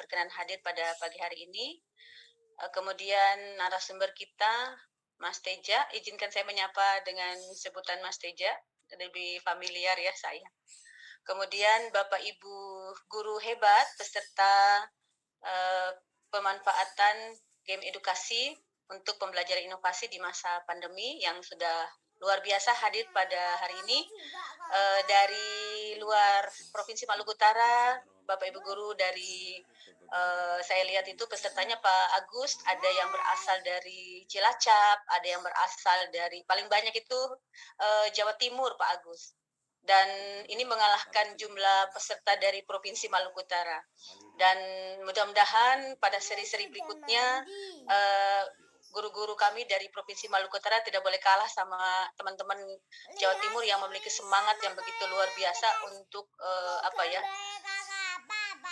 berkenan hadir pada pagi hari ini. Kemudian narasumber kita, Mas Teja, izinkan saya menyapa dengan sebutan Mas Teja, lebih familiar ya saya. Kemudian Bapak Ibu guru hebat beserta pemanfaatan game edukasi untuk pembelajaran inovasi di masa pandemi yang sudah luar biasa hadir pada hari ini. Dari luar Provinsi Maluku Utara, Bapak Ibu guru dari saya lihat itu pesertanya Pak Agus, ada yang berasal dari Cilacap, ada yang berasal dari paling banyak itu Jawa Timur Pak Agus. Dan ini mengalahkan jumlah peserta dari Provinsi Maluku Utara. Dan mudah-mudahan pada seri-seri berikutnya guru-guru kami dari Provinsi Maluku Utara tidak boleh kalah sama teman-teman Jawa Timur yang memiliki semangat yang begitu luar biasa untuk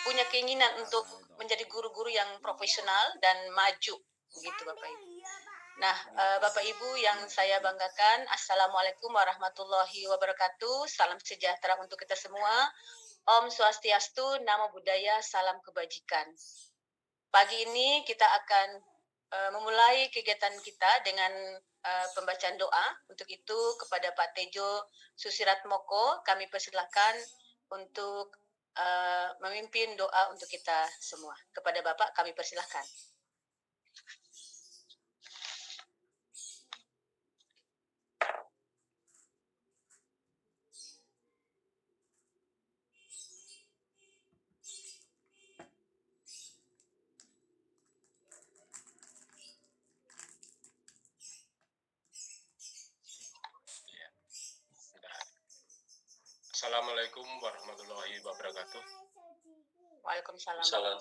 punya keinginan untuk menjadi guru-guru yang profesional dan maju, begitu Bapak Ibu. Nah, Bapak Ibu yang saya banggakan, Assalamualaikum warahmatullahi wabarakatuh. Salam sejahtera untuk kita semua. Om Swastiastu, Namo Buddhaya, salam kebajikan. Pagi ini kita akan memulai kegiatan kita dengan pembacaan doa. Untuk itu kepada Pak Tejo Susiratmoko kami persilakan untuk memimpin doa untuk kita semua. Kepada Bapak kami persilakan. Assalamualaikum warahmatullahi wabarakatuh. Waalaikumsalam.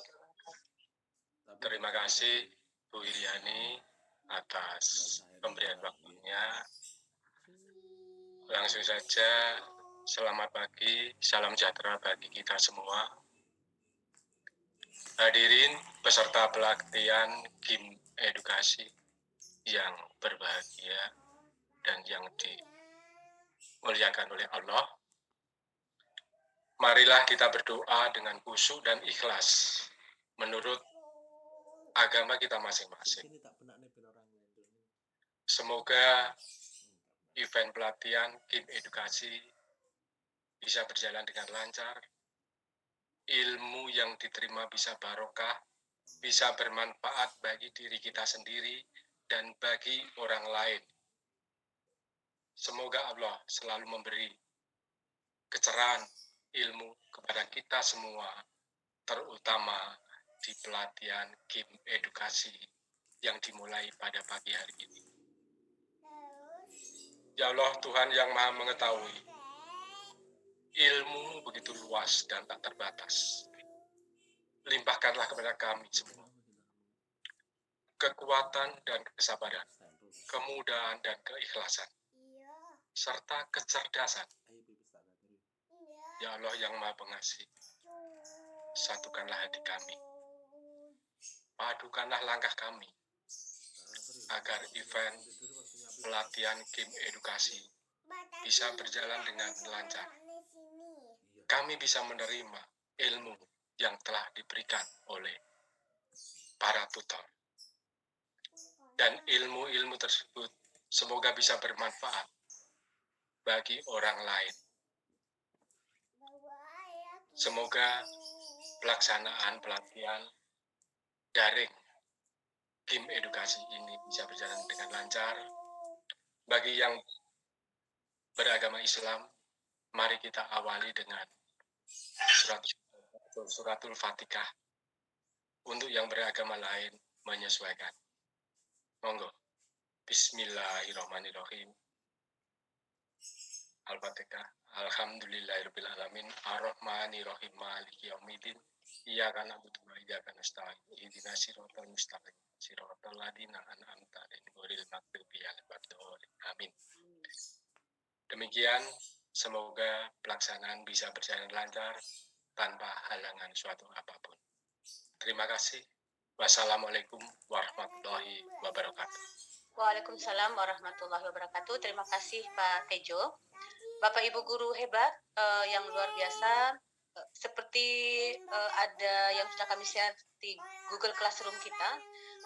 Terima kasih Bu Iriani atas pemberian waktunya. Langsung saja, selamat pagi, salam sejahtera bagi kita semua. Hadirin peserta pelatihan game edukasi yang berbahagia dan yang dimuliakan oleh Allah. Marilah kita berdoa dengan khusyuk dan ikhlas menurut agama kita masing-masing. Semoga event pelatihan game edukasi bisa berjalan dengan lancar, ilmu yang diterima bisa barokah, bisa bermanfaat bagi diri kita sendiri dan bagi orang lain. Semoga Allah selalu memberi kecerahan ilmu kepada kita semua, terutama di pelatihan game edukasi yang dimulai pada pagi hari ini. Ya Allah, Tuhan yang Maha Mengetahui, ilmu begitu luas dan tak terbatas. Limpahkanlah kepada kami semua kekuatan dan kesabaran, kemudahan dan keikhlasan, serta kecerdasan. Ya Allah yang Maha Pengasih, satukanlah hati kami, padukanlah langkah kami, agar event pelatihan game edukasi bisa berjalan dengan lancar. Kami bisa menerima ilmu yang telah diberikan oleh para tutor. Dan ilmu-ilmu tersebut semoga bisa bermanfaat bagi orang lain. Semoga pelaksanaan pelatihan daring game edukasi ini bisa berjalan dengan lancar. Bagi yang beragama Islam, mari kita awali dengan suratul Fatihah. Untuk yang beragama lain menyesuaikan. Monggo. Bismillahirrahmanirrahim. Al-Fatihah. Alhamdulillahirabbil alamin. Ar-Rahmanirrahim. Maliki yaumiddin. Iyyaka na'budu wa iyyaka nasta'in. Ihdinas siratal mustaqim. Siratal ladzina an'amta 'alaihim ghairil maghdubi 'alaihim waladdallin. Amin. Demikian, semoga pelaksanaan bisa berjalan lancar tanpa halangan suatu apapun. Terima kasih. Wassalamualaikum warahmatullahi wabarakatuh. Waalaikumsalam warahmatullahi wabarakatuh. Terima kasih Pak Tejo. Bapak Ibu guru hebat yang luar biasa, seperti ada yang sudah kami share di Google Classroom kita,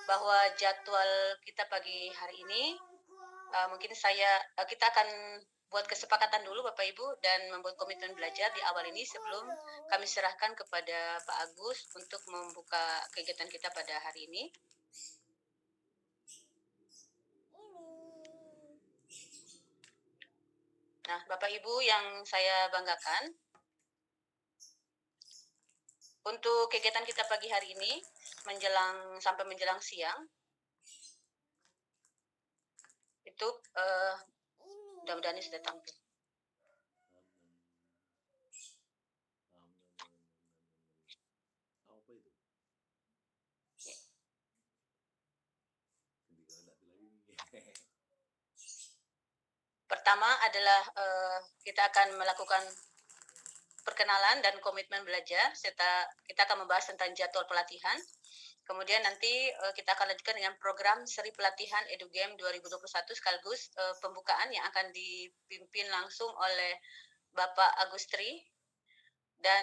bahwa jadwal kita pagi hari ini mungkin kita akan buat kesepakatan dulu Bapak Ibu dan membuat komitmen belajar di awal ini sebelum kami serahkan kepada Pak Agus untuk membuka kegiatan kita pada hari ini. Nah, Bapak Ibu yang saya banggakan, untuk kegiatan kita pagi hari ini sampai menjelang siang itu mudah-mudahan ini sudah tampil. Apa itu? Ya. Pertama adalah kita akan melakukan perkenalan dan komitmen belajar, serta kita akan membahas tentang jadwal pelatihan. Kemudian nanti kita akan lanjutkan dengan program seri pelatihan EduGame 2021 sekaligus pembukaan yang akan dipimpin langsung oleh Bapak Agustri. Dan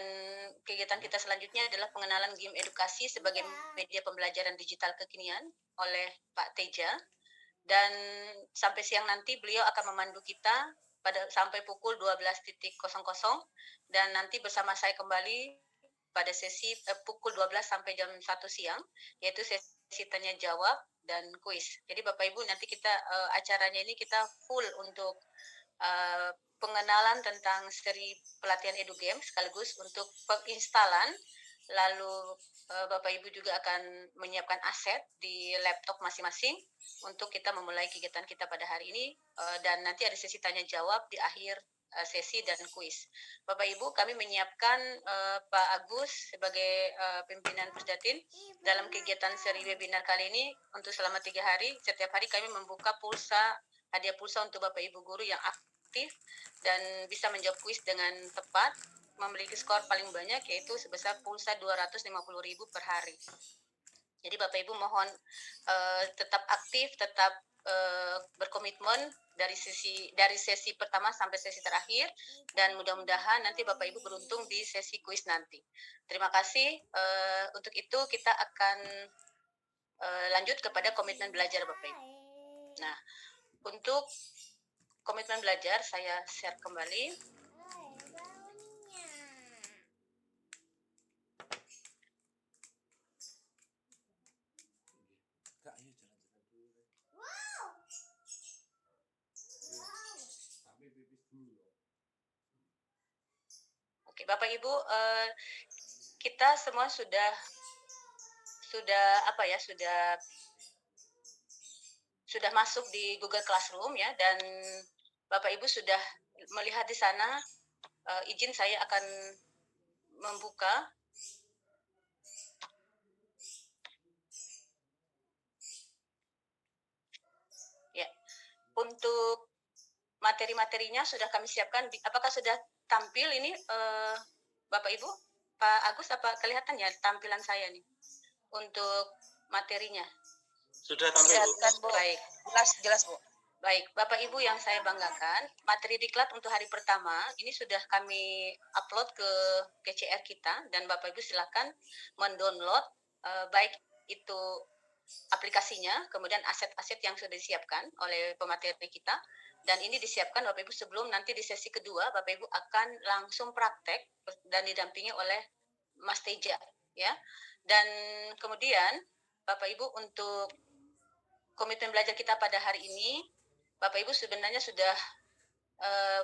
kegiatan kita selanjutnya adalah pengenalan game edukasi sebagai media pembelajaran digital kekinian oleh Pak Teja. Dan sampai siang nanti beliau akan memandu kita sampai pukul 12.00 dan nanti bersama saya kembali pada sesi pukul 12 sampai jam 1 siang, yaitu sesi tanya jawab dan kuis. Jadi Bapak Ibu nanti kita acaranya ini kita full untuk pengenalan tentang seri pelatihan EduGame sekaligus untuk penginstalan, lalu Bapak Ibu juga akan menyiapkan aset di laptop masing-masing untuk kita memulai kegiatan kita pada hari ini, dan nanti ada sesi tanya jawab di akhir sesi dan kuis. Bapak Ibu, kami menyiapkan Pak Agus sebagai pimpinan Pusdatin dalam kegiatan seri webinar kali ini untuk selama 3 hari. Setiap hari kami membuka hadiah pulsa untuk Bapak Ibu guru yang aktif dan bisa menjawab kuis dengan tepat, memiliki skor paling banyak yaitu sebesar pulsa 250.000 per hari. Jadi Bapak Ibu mohon tetap aktif, tetap berkomitmen dari sesi pertama sampai sesi terakhir, dan mudah-mudahan nanti Bapak Ibu beruntung di sesi kuis nanti. Terima kasih. Untuk itu kita akan lanjut kepada komitmen belajar Bapak Ibu. Nah, untuk komitmen belajar saya share kembali. Kak, ayo jalan-jalan dulu. Tapi pipis dulu loh. Oke, Bapak Ibu, kita semua sudah masuk di Google Classroom ya, dan Bapak Ibu sudah melihat di sana. Izin saya akan membuka. Ya, untuk materi-materinya sudah kami siapkan. Apakah sudah tampil ini, Bapak Ibu? Pak Agus, apa kelihatan ya tampilan saya nih untuk materinya? Sudah tampil, Bu. Baik. Jelas, Bu. Baik, Bapak Ibu yang saya banggakan, materi diklat untuk hari pertama ini sudah kami upload ke GCR kita, dan Bapak Ibu silakan mendownload baik itu aplikasinya, kemudian aset-aset yang sudah disiapkan oleh pemateri kita, dan ini disiapkan Bapak Ibu sebelum nanti di sesi kedua Bapak Ibu akan langsung praktek dan didampingi oleh Mas Teja ya. Dan kemudian Bapak Ibu untuk komitmen belajar kita pada hari ini, Bapak Ibu sebenarnya sudah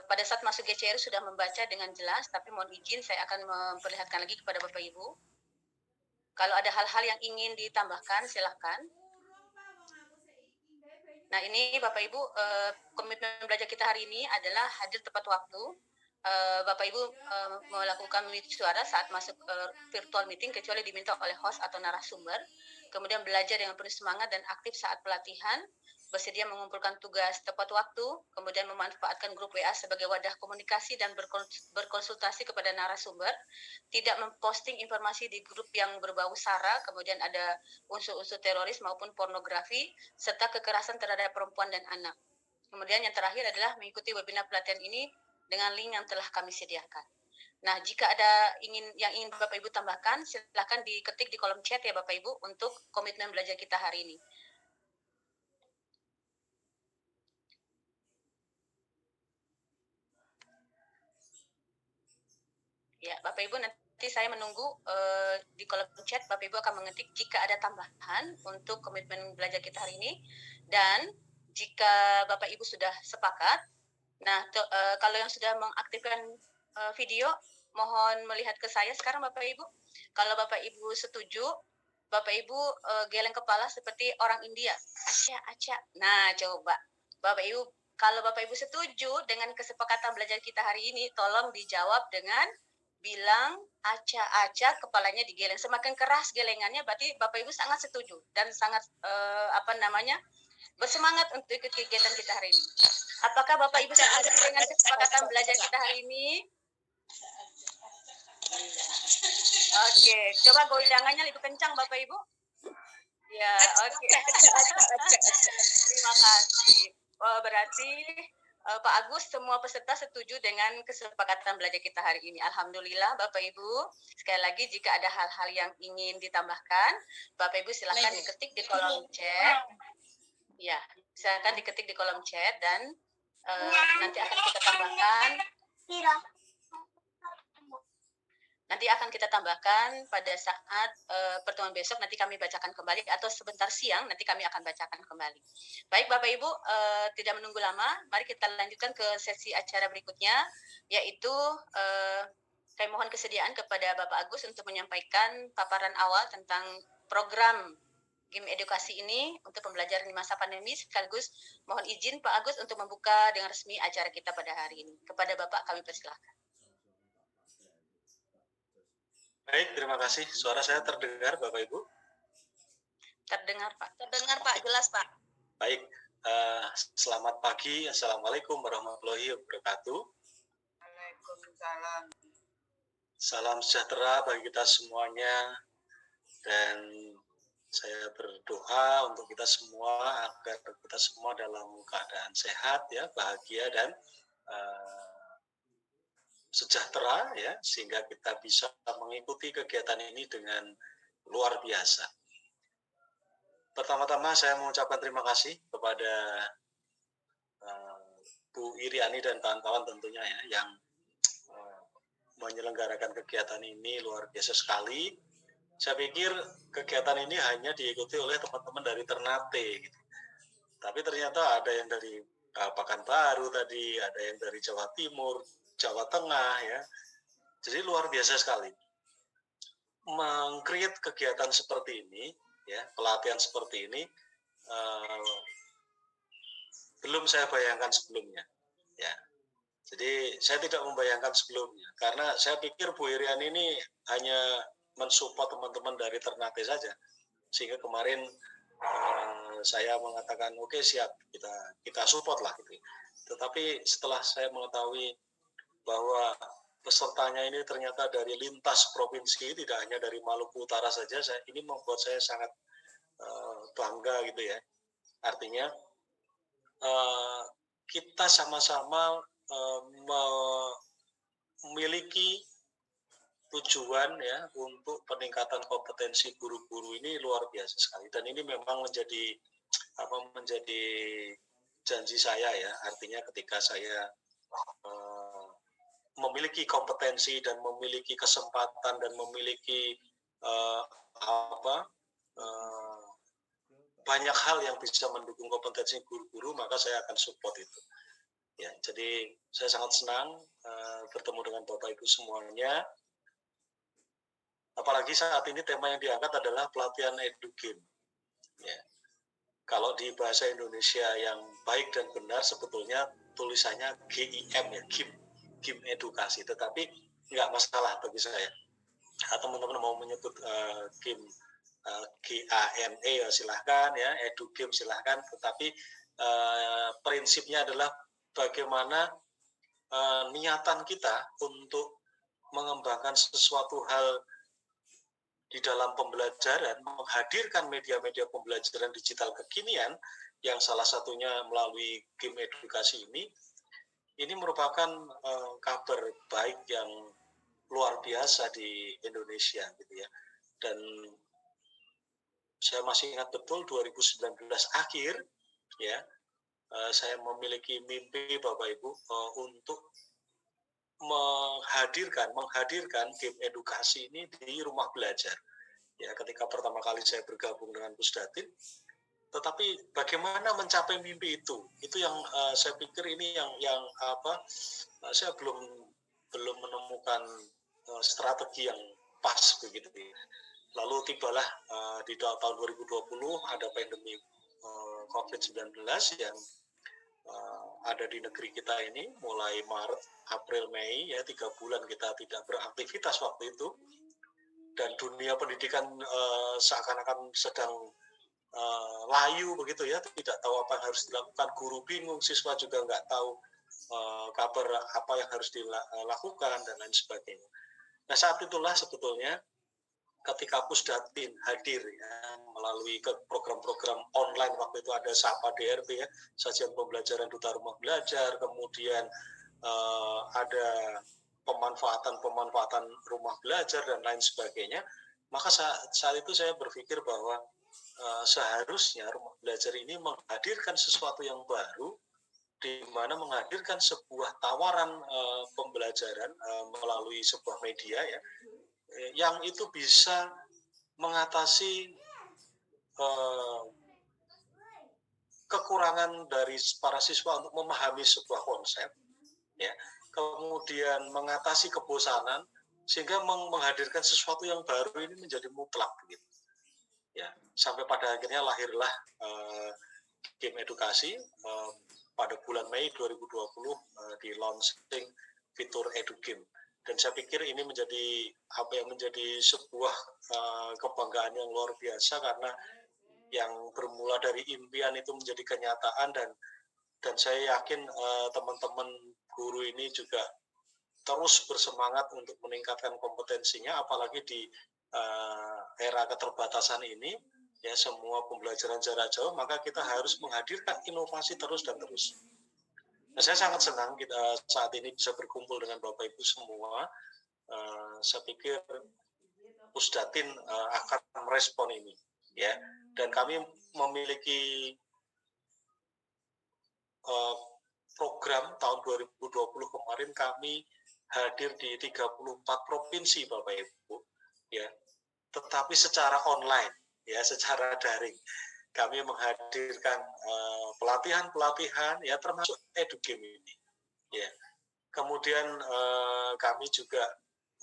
pada saat masuk GCR sudah membaca dengan jelas, tapi mohon izin saya akan memperlihatkan lagi kepada Bapak Ibu. Kalau ada hal-hal yang ingin ditambahkan, silahkan. Nah, ini Bapak Ibu, komitmen belajar kita hari ini adalah hadir tepat waktu. Bapak Ibu melakukan mute suara saat masuk virtual meeting kecuali diminta oleh host atau narasumber. Kemudian belajar dengan penuh semangat dan aktif saat pelatihan, bersedia mengumpulkan tugas tepat waktu, kemudian memanfaatkan grup WA sebagai wadah komunikasi dan berkonsultasi kepada narasumber, tidak memposting informasi di grup yang berbau sara, kemudian ada unsur-unsur teroris maupun pornografi, serta kekerasan terhadap perempuan dan anak. Kemudian yang terakhir adalah mengikuti webinar pelatihan ini dengan link yang telah kami sediakan. Nah, jika ada yang ingin Bapak Ibu tambahkan, silakan diketik di kolom chat ya Bapak Ibu untuk komitmen belajar kita hari ini. Ya, Bapak Ibu nanti saya menunggu di kolom chat Bapak Ibu akan mengetik jika ada tambahan untuk komitmen belajar kita hari ini, dan jika Bapak Ibu sudah sepakat, nah kalau yang sudah mengaktifkan video mohon melihat ke saya sekarang Bapak Ibu. Kalau Bapak Ibu setuju, Bapak Ibu geleng kepala seperti orang India. Aca, aca. Nah, coba Bapak Ibu, kalau Bapak Ibu setuju dengan kesepakatan belajar kita hari ini, tolong dijawab dengan bilang aca-aca, kepalanya digeleng. Semakin keras gelengannya berarti Bapak Ibu sangat setuju dan sangat bersemangat untuk ikut kegiatan kita hari ini. Apakah Bapak Ibu setuju dengan kesepakatan belajar kita hari ini? Oke, coba goyangannya lebih kencang Bapak Ibu. Ya, oke. Terima kasih. Berarti Pak Agus, semua peserta setuju dengan kesepakatan belajar kita hari ini. Alhamdulillah Bapak Ibu. Sekali lagi jika ada hal-hal yang ingin ditambahkan, Bapak Ibu silakan diketik di kolom chat. Ya, silakan diketik di kolom chat dan nanti akan kita tambahkan. Nanti akan kita tambahkan pada saat pertemuan besok, nanti kami bacakan kembali, atau sebentar siang nanti kami akan bacakan kembali. Baik Bapak Ibu, tidak menunggu lama, mari kita lanjutkan ke sesi acara berikutnya, yaitu kami mohon kesediaan kepada Bapak Agus untuk menyampaikan paparan awal tentang program game edukasi ini untuk pembelajaran di masa pandemi, sekaligus mohon izin Pak Agus untuk membuka dengan resmi acara kita pada hari ini. Kepada Bapak kami persilahkan. Baik, terima kasih. Suara saya terdengar, Bapak Ibu? Terdengar, Pak. Terdengar, Pak. Jelas, Pak. Baik, selamat pagi. Assalamualaikum warahmatullahi wabarakatuh. Waalaikumsalam. Salam sejahtera bagi kita semuanya. Dan saya berdoa untuk kita semua agar kita semua dalam keadaan sehat, ya, bahagia dan sejahtera, ya, sehingga kita bisa mengikuti kegiatan ini dengan luar biasa. Pertama-tama saya mengucapkan terima kasih kepada Bu Iriani dan kawan-kawan tentunya, ya, yang menyelenggarakan kegiatan ini luar biasa sekali. Saya pikir kegiatan ini hanya diikuti oleh teman-teman dari Ternate, gitu. Tapi ternyata ada yang dari Pekanbaru tadi, ada yang dari Jawa Timur, Jawa Tengah, ya. Jadi luar biasa sekali. Meng-create kegiatan seperti ini, ya, pelatihan seperti ini, belum saya bayangkan sebelumnya, ya. Jadi saya tidak membayangkan sebelumnya, karena saya pikir Bu Irian ini hanya mensupport teman-teman dari Ternate saja, sehingga kemarin saya mengatakan oke, siap, kita support lah, gitu. Tetapi setelah saya mengetahui bahwa pesertanya ini ternyata dari lintas provinsi, tidak hanya dari Maluku Utara saja, ini membuat saya sangat bangga, gitu ya. Artinya kita sama-sama memiliki tujuan, ya, untuk peningkatan kompetensi guru-guru ini luar biasa sekali, dan ini memang menjadi janji saya, ya. Artinya ketika saya memiliki kompetensi dan memiliki kesempatan dan memiliki banyak hal yang bisa mendukung kompetensi guru-guru, maka saya akan support itu. Ya, jadi saya sangat senang bertemu dengan Bapak Ibu semuanya. Apalagi saat ini tema yang diangkat adalah pelatihan edugame. Ya. Kalau di bahasa Indonesia yang baik dan benar sebetulnya tulisannya GIM, ya, game edukasi. Tetapi nggak masalah bagi saya. Teman-teman mau menyebut game GAME, ya silahkan, ya, edugame silahkan. Tetapi prinsipnya adalah bagaimana niatan kita untuk mengembangkan sesuatu hal di dalam pembelajaran, menghadirkan media-media pembelajaran digital kekinian, yang salah satunya melalui game edukasi ini merupakan kabar baik yang luar biasa di Indonesia gitu ya. Dan saya masih ingat betul 2019 akhir ya, saya memiliki mimpi Bapak Ibu untuk menghadirkan game edukasi ini di rumah belajar. Ya, ketika pertama kali saya bergabung dengan Pusdatin, tetapi bagaimana mencapai mimpi itu yang saya pikir ini yang apa, saya belum menemukan strategi yang pas begitu. Lalu tibalah di tahun 2020 ada pandemi COVID-19 yang ada di negeri kita ini mulai Maret, April, Mei ya 3 bulan kita tidak beraktivitas waktu itu, dan dunia pendidikan seakan-akan sedang layu begitu ya, tidak tahu apa yang harus dilakukan, guru bingung, siswa juga nggak tahu kabar apa yang harus dilakukan dan lain sebagainya. Nah saat itulah sebetulnya ketika Pusdatin hadir ya, melalui program-program online, waktu itu ada Sapa DRB ya, sajian pembelajaran duta rumah belajar, kemudian ada pemanfaatan rumah belajar dan lain sebagainya, maka saat itu saya berpikir bahwa seharusnya rumah belajar ini menghadirkan sesuatu yang baru, di mana menghadirkan sebuah tawaran pembelajaran melalui sebuah media ya, yang itu bisa mengatasi kekurangan dari para siswa untuk memahami sebuah konsep, ya, kemudian mengatasi kebosanan sehingga menghadirkan sesuatu yang baru ini menjadi mutlak, gitu. Ya, sampai pada akhirnya lahirlah game edukasi pada bulan Mei 2020 di launching fitur EduGame. Dan saya pikir ini menjadi sebuah kebanggaan yang luar biasa, karena yang bermula dari impian itu menjadi kenyataan, dan saya yakin teman-teman guru ini juga terus bersemangat untuk meningkatkan kompetensinya, apalagi di era keterbatasan ini ya, semua pembelajaran jarak jauh, maka kita harus menghadirkan inovasi terus dan terus. Nah, saya sangat senang kita saat ini bisa berkumpul dengan Bapak Ibu semua. Saya pikir Pusdatin akan merespon ini ya, dan kami memiliki program tahun 2020 kemarin kami hadir di 34 provinsi Bapak Ibu ya, tetapi secara online ya, secara daring. Kami menghadirkan pelatihan-pelatihan ya, termasuk EduGame ini ya. Kemudian kami juga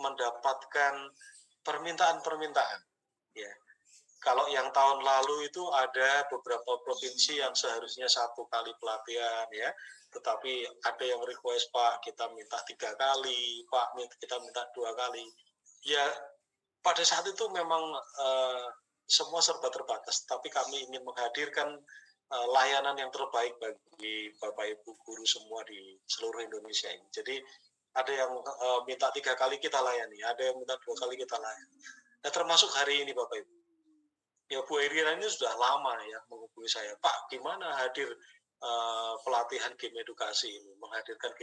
mendapatkan permintaan-permintaan ya. Kalau yang tahun lalu itu ada beberapa provinsi yang seharusnya 1 kali pelatihan ya, tetapi ada yang request, Pak kita minta 3 kali, Pak kita minta 2 kali. Ya pada saat itu memang semua serba terbatas, tapi kami ingin menghadirkan layanan yang terbaik bagi Bapak Ibu guru semua di seluruh Indonesia ini. Jadi ada yang minta 3 kali kita layani, ada yang minta 2 kali kita layani. Nah termasuk hari ini Bapak Ibu. Ya Bu Irina ini sudah lama ya menghubungi saya, Pak gimana hadir pelatihan game edukasi ini, menghadirkan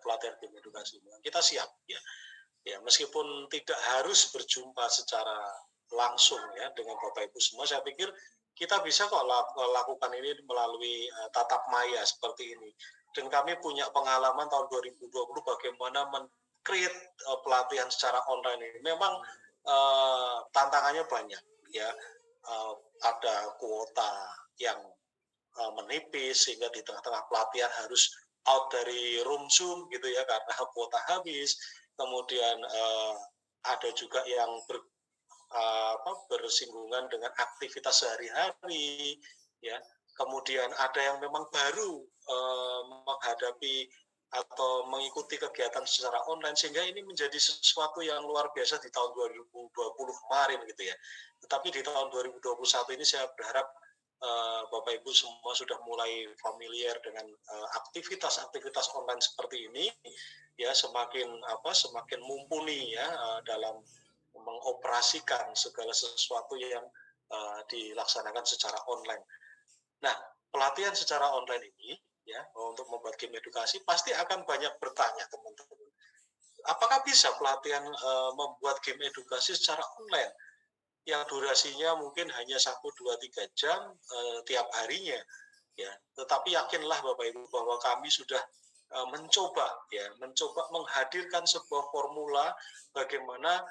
pelatihan game edukasi ini. Kita siap ya. Ya, meskipun tidak harus berjumpa secara langsung ya dengan Bapak Ibu semua, saya pikir kita bisa kok lakukan ini melalui tatap maya seperti ini. Dan kami punya pengalaman tahun 2020 bagaimana men-create pelatihan secara online ini. Memang tantangannya banyak ya, ada kuota yang menipis sehingga di tengah-tengah pelatihan harus out dari room Zoom gitu ya, karena kuota habis. Kemudian ada juga yang bersinggungan dengan aktivitas sehari-hari ya. Kemudian ada yang memang baru menghadapi atau mengikuti kegiatan secara online, sehingga ini menjadi sesuatu yang luar biasa di tahun 2020 kemarin gitu ya. Tetapi di tahun 2021 ini saya berharap Bapak Ibu semua sudah mulai familiar dengan aktivitas-aktivitas online seperti ini ya, semakin mumpuni ya dalam mengoperasikan segala sesuatu yang dilaksanakan secara online. Nah, pelatihan secara online ini ya, untuk membuat game edukasi pasti akan banyak bertanya teman-teman. apakah bisa pelatihan membuat game edukasi secara online yang durasinya mungkin hanya 1, 2, 3 jam tiap harinya, ya. Tetapi yakinlah Bapak Ibu bahwa kami sudah mencoba menghadirkan sebuah formula bagaimana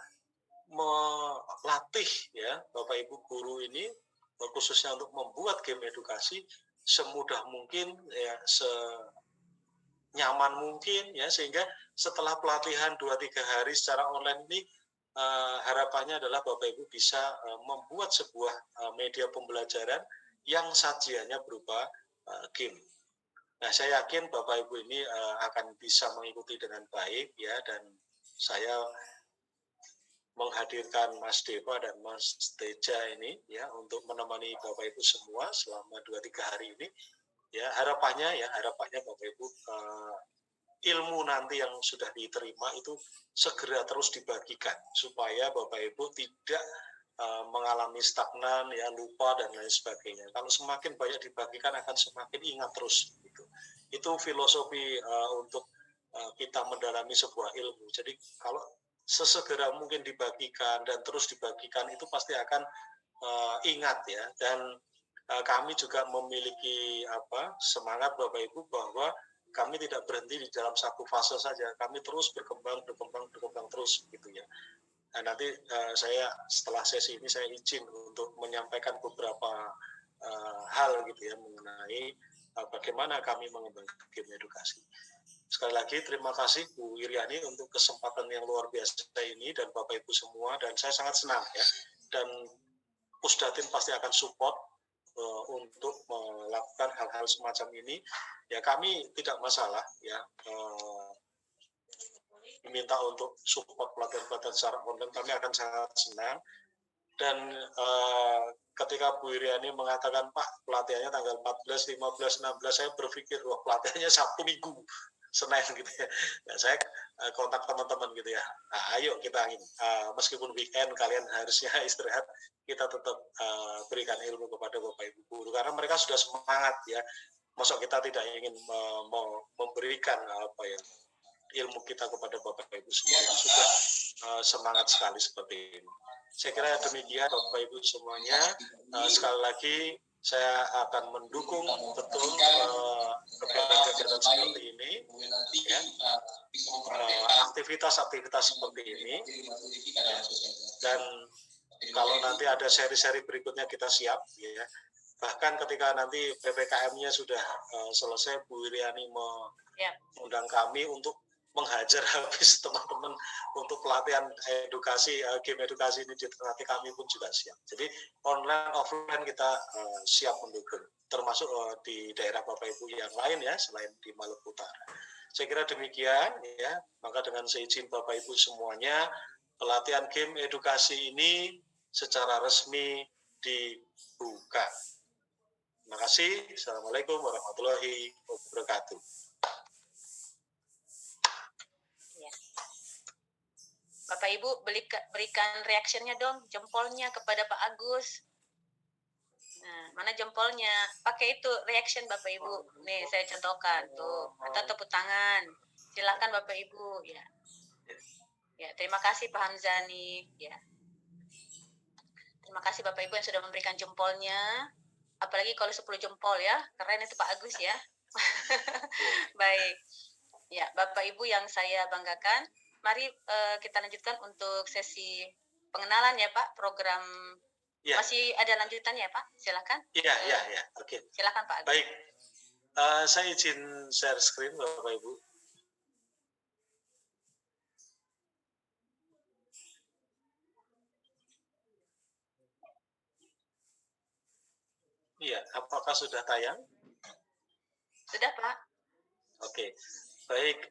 melatih ya Bapak Ibu guru ini khususnya untuk membuat game edukasi semudah mungkin ya, senyaman mungkin ya, sehingga setelah pelatihan 2-3 hari secara online ini harapannya adalah Bapak Ibu bisa membuat sebuah media pembelajaran yang sajiannya berupa game. Nah, saya yakin Bapak Ibu ini akan bisa mengikuti dengan baik ya, dan saya menghadirkan Mas Deva dan Mas Teja ini ya untuk menemani Bapak Ibu semua selama 2-3 hari ini. Ya, harapannya Bapak Ibu ilmu nanti yang sudah diterima itu segera terus dibagikan supaya Bapak Ibu tidak mengalami stagnan ya, lupa dan lain sebagainya. Kalau semakin banyak dibagikan akan semakin ingat terus gitu. Itu filosofi untuk kita mendalami sebuah ilmu. Jadi kalau sesegera mungkin dibagikan dan terus dibagikan itu pasti akan ingat ya. Dan kami juga memiliki semangat Bapak Ibu bahwa kami tidak berhenti di dalam satu fase saja. Kami terus berkembang terus gitu ya. Nah, nanti saya setelah sesi ini saya izin untuk menyampaikan beberapa hal gitu ya mengenai bagaimana kami mengembangkan game edukasi. Sekali lagi terima kasih Bu Iriani untuk kesempatan yang luar biasa ini dan Bapak Ibu semua, dan saya sangat senang ya, dan Pusdatin pasti akan support untuk melakukan hal-hal semacam ini. Ya, kami tidak masalah ya diminta untuk support pelatihan-pelatihan secara online, kami akan sangat senang. Dan ketika Bu Iriani mengatakan Pak pelatihannya tanggal 14, 15, 16, saya berpikir wah pelatihannya Sabtu Minggu Senin gitu ya. Nah, saya kontak teman-teman gitu ya. Nah, ayo kita meskipun weekend kalian harusnya istirahat, kita tetap berikan ilmu kepada Bapak Ibu guru karena mereka sudah semangat ya. Masuk kita tidak ingin memberikan ilmu kita kepada Bapak Ibu semua yang sudah semangat sekali seperti ini. Saya kira demikian Bapak Ibu semuanya. Sekali lagi saya akan mendukung betul kegiatan-kegiatan seperti ini, ya. Aktivitas-aktivitas seperti ini, ya. Dan kalau nanti ada seri-seri berikutnya kita siap, ya. Bahkan ketika nanti PPKM-nya sudah selesai, Bu Iriani mengundang kami untuk menghajar habis teman-teman untuk pelatihan edukasi, game edukasi ini, nanti kami pun juga siap. Jadi online offline kita siap mendukung, termasuk di daerah Bapak Ibu yang lain ya selain di Maluku Utara. Saya kira demikian ya. Maka dengan seizin Bapak Ibu semuanya, pelatihan game edukasi ini secara resmi dibuka. Terima kasih. Assalamualaikum warahmatullahi wabarakatuh. Bapak Ibu berikan reaksinya dong, jempolnya kepada Pak Agus. Nah, mana jempolnya? Pakai itu reaction Bapak Ibu. Nih saya contohkan tuh, atau tepuk tangan. Silakan Bapak Ibu ya. Ya, terima kasih Pak Hamzani ya. Terima kasih Bapak Ibu yang sudah memberikan jempolnya. Apalagi kalau 10 jempol ya. Keren itu Pak Agus ya. Baik. Ya, Bapak Ibu yang saya banggakan, mari kita lanjutkan untuk sesi pengenalan ya Pak, program ya. Masih ada lanjutannya ya Pak, silakan. Iya, oke. Silakan Pak Agus. Baik, saya izin share screen Bapak Ibu. Iya, apakah sudah tayang? Sudah Pak. Oke, baik.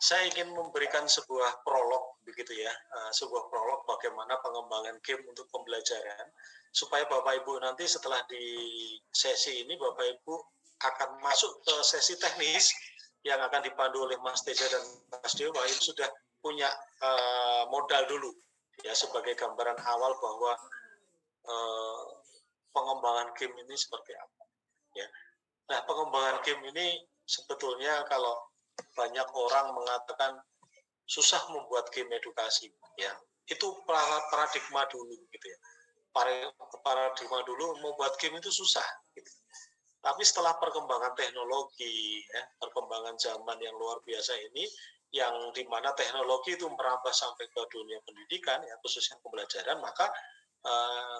Saya ingin memberikan sebuah prolog begitu ya, sebuah prolog bagaimana pengembangan game untuk pembelajaran, supaya Bapak Ibu nanti setelah di sesi ini Bapak Ibu akan masuk ke sesi teknis yang akan dipandu oleh Mas Teja dan Mas Dewa, itu sudah punya modal dulu ya sebagai gambaran awal bahwa pengembangan game ini seperti apa ya. Nah, pengembangan game ini sebetulnya kalau banyak orang mengatakan susah membuat game edukasi, ya. Itu paradigma dulu gitu ya. Paradigma dulu membuat game itu susah gitu. Tapi setelah perkembangan teknologi, ya, perkembangan zaman yang luar biasa ini, yang dimana teknologi itu merambah sampai ke dunia pendidikan, ya, khususnya pembelajaran, maka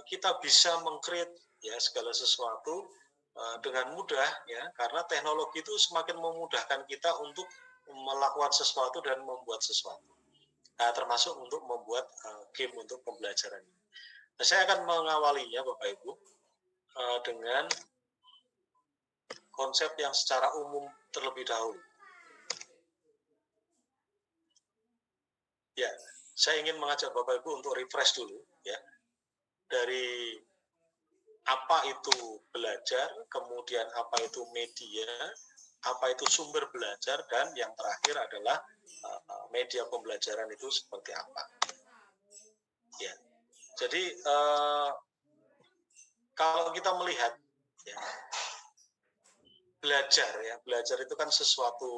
kita bisa meng-create ya segala sesuatu dengan mudah, ya, karena teknologi itu semakin memudahkan kita untuk melakukan sesuatu dan membuat sesuatu. Nah, termasuk untuk membuat game untuk pembelajaran. Nah, saya akan mengawalinya, Bapak Ibu, dengan konsep yang secara umum terlebih dahulu. Ya, saya ingin mengajak Bapak Ibu untuk refresh dulu, ya, dari apa itu belajar, kemudian apa itu media, apa itu sumber belajar, dan yang terakhir adalah media pembelajaran itu seperti apa. Ya, jadi kalau kita melihat, ya, belajar itu kan sesuatu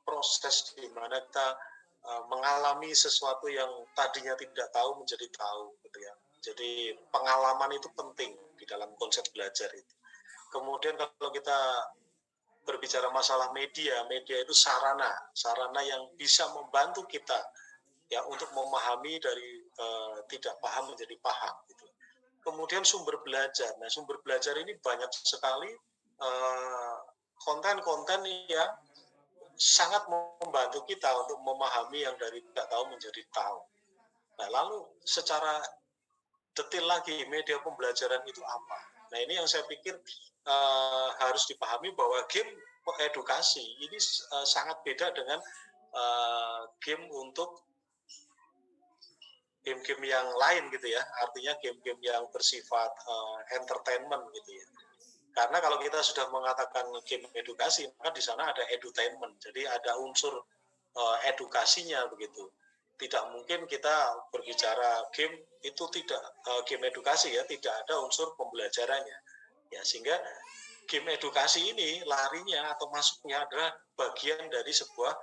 proses di mana kita mengalami sesuatu yang tadinya tidak tahu menjadi tahu, gitu ya. Jadi pengalaman itu penting di dalam konsep belajar itu. Kemudian kalau kita berbicara masalah media itu sarana yang bisa membantu kita ya untuk memahami dari tidak paham menjadi paham gitu. Kemudian sumber belajar. Nah, sumber belajar ini banyak sekali konten-konten yang sangat membantu kita untuk memahami yang dari tidak tahu menjadi tahu. Nah, lalu secara detail lagi media pembelajaran itu apa? Nah, ini yang saya pikir harus dipahami bahwa game edukasi ini sangat beda dengan game untuk game-game yang lain gitu ya. Artinya game-game yang bersifat entertainment gitu ya. Karena kalau kita sudah mengatakan game edukasi, maka di sana ada edutainment. Jadi ada unsur edukasinya begitu. Tidak mungkin kita berbicara game itu tidak game edukasi ya, tidak ada unsur pembelajarannya. Ya, sehingga game edukasi ini larinya atau masuknya adalah bagian dari sebuah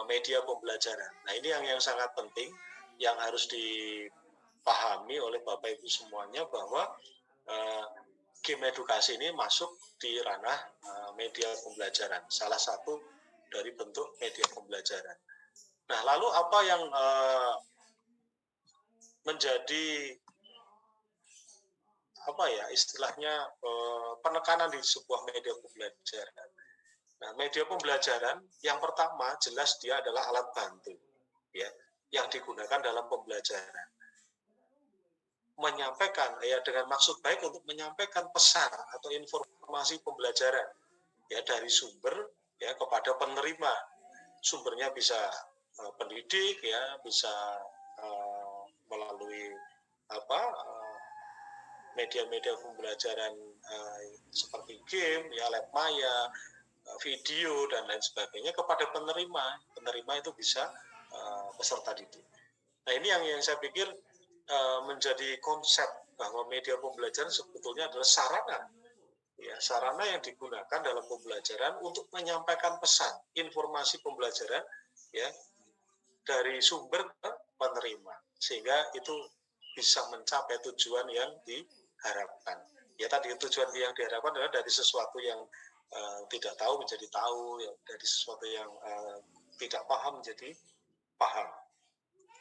media pembelajaran. Nah, ini yang sangat penting yang harus dipahami oleh Bapak Ibu semuanya bahwa game edukasi ini masuk di ranah media pembelajaran, salah satu dari bentuk media pembelajaran. Nah, lalu apa yang menjadi apa ya istilahnya penekanan di sebuah media pembelajaran? Nah, media pembelajaran yang pertama jelas dia adalah alat bantu, ya, yang digunakan dalam pembelajaran. Menyampaikan ya dengan maksud baik untuk menyampaikan pesan atau informasi pembelajaran ya dari sumber ya kepada penerima. Sumbernya bisa pendidik ya, bisa melalui media-media pembelajaran seperti game ya, lab maya, video dan lain sebagainya kepada penerima. Penerima itu bisa peserta didik. Nah, ini yang saya pikir menjadi konsep bahwa media pembelajaran sebetulnya adalah sarana yang digunakan dalam pembelajaran untuk menyampaikan pesan, informasi pembelajaran ya dari sumber ke penerima sehingga itu bisa mencapai tujuan yang diharapkan. Ya, tadi tujuan yang diharapkan adalah dari sesuatu yang tidak tahu menjadi tahu, ya, dari sesuatu yang tidak paham menjadi paham.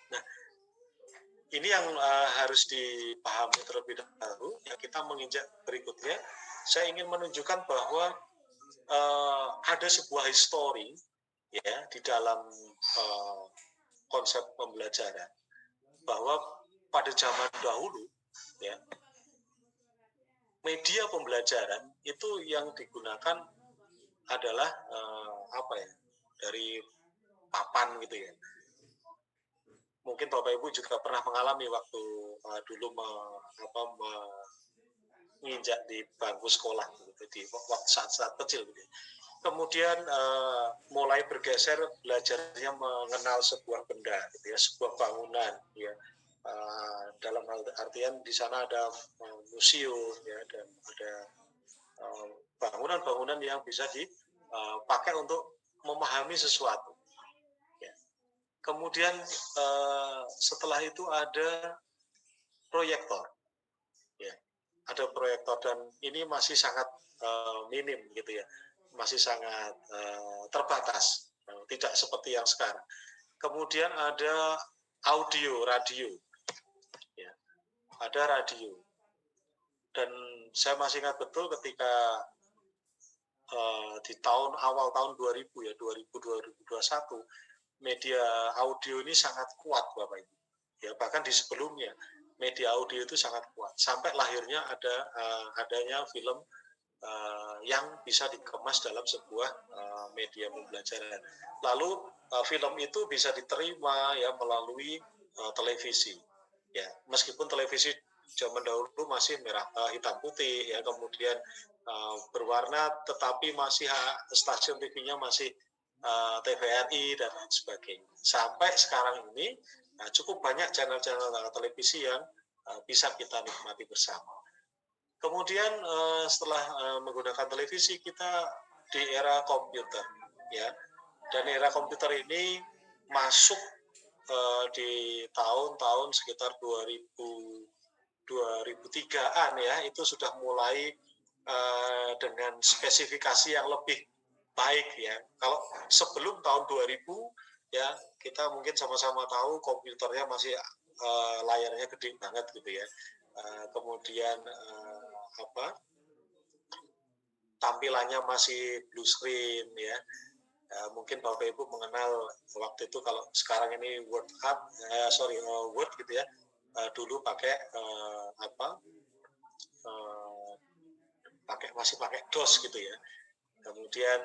Nah, ini yang harus dipahami terlebih dahulu. Ya, kita menginjak berikutnya, saya ingin menunjukkan bahwa ada sebuah histori ya di dalam konsep pembelajaran bahwa pada zaman dahulu ya media pembelajaran itu yang digunakan adalah dari papan gitu ya. Mungkin Bapak Ibu juga pernah mengalami waktu dulu menginjak di bangku sekolah gitu, di waktu saat kecil gitu. Kemudian mulai bergeser belajarnya mengenal sebuah benda gitu ya, sebuah bangunan ya. Dalam artian di sana ada museum ya, dan ada bangunan-bangunan yang bisa dipakai untuk memahami sesuatu. Ya. Kemudian setelah itu ada proyektor. Ya. Ada proyektor dan ini masih sangat minim gitu ya, masih sangat terbatas, tidak seperti yang sekarang. Kemudian ada audio, radio, ya. Ada radio. Dan saya masih ingat betul ketika di awal tahun 2000 ya, 2021, media audio ini sangat kuat Bapak Ibu. Ya, bahkan di sebelumnya media audio itu sangat kuat. Sampai lahirnya adanya film yang bisa dikemas dalam sebuah media pembelajaran. Lalu film itu bisa diterima ya melalui televisi. Ya, meskipun televisi zaman dahulu masih hitam putih ya, kemudian berwarna, tetapi masih stasiun TV-nya masih TVRI dan lain sebagainya. Sampai sekarang ini cukup banyak channel-channel televisi yang bisa kita nikmati bersama. Kemudian setelah menggunakan televisi, kita di era komputer, ya. Dan era komputer ini masuk di tahun-tahun sekitar 2003-an ya, itu sudah mulai dengan spesifikasi yang lebih baik ya. Kalau sebelum tahun 2000 ya, kita mungkin sama-sama tahu komputernya masih layarnya gede banget gitu ya. Kemudian tampilannya masih blue screen ya. Mungkin Bapak Ibu mengenal waktu itu, kalau sekarang ini Word gitu ya. Dulu pakai masih pakai DOS gitu ya. Kemudian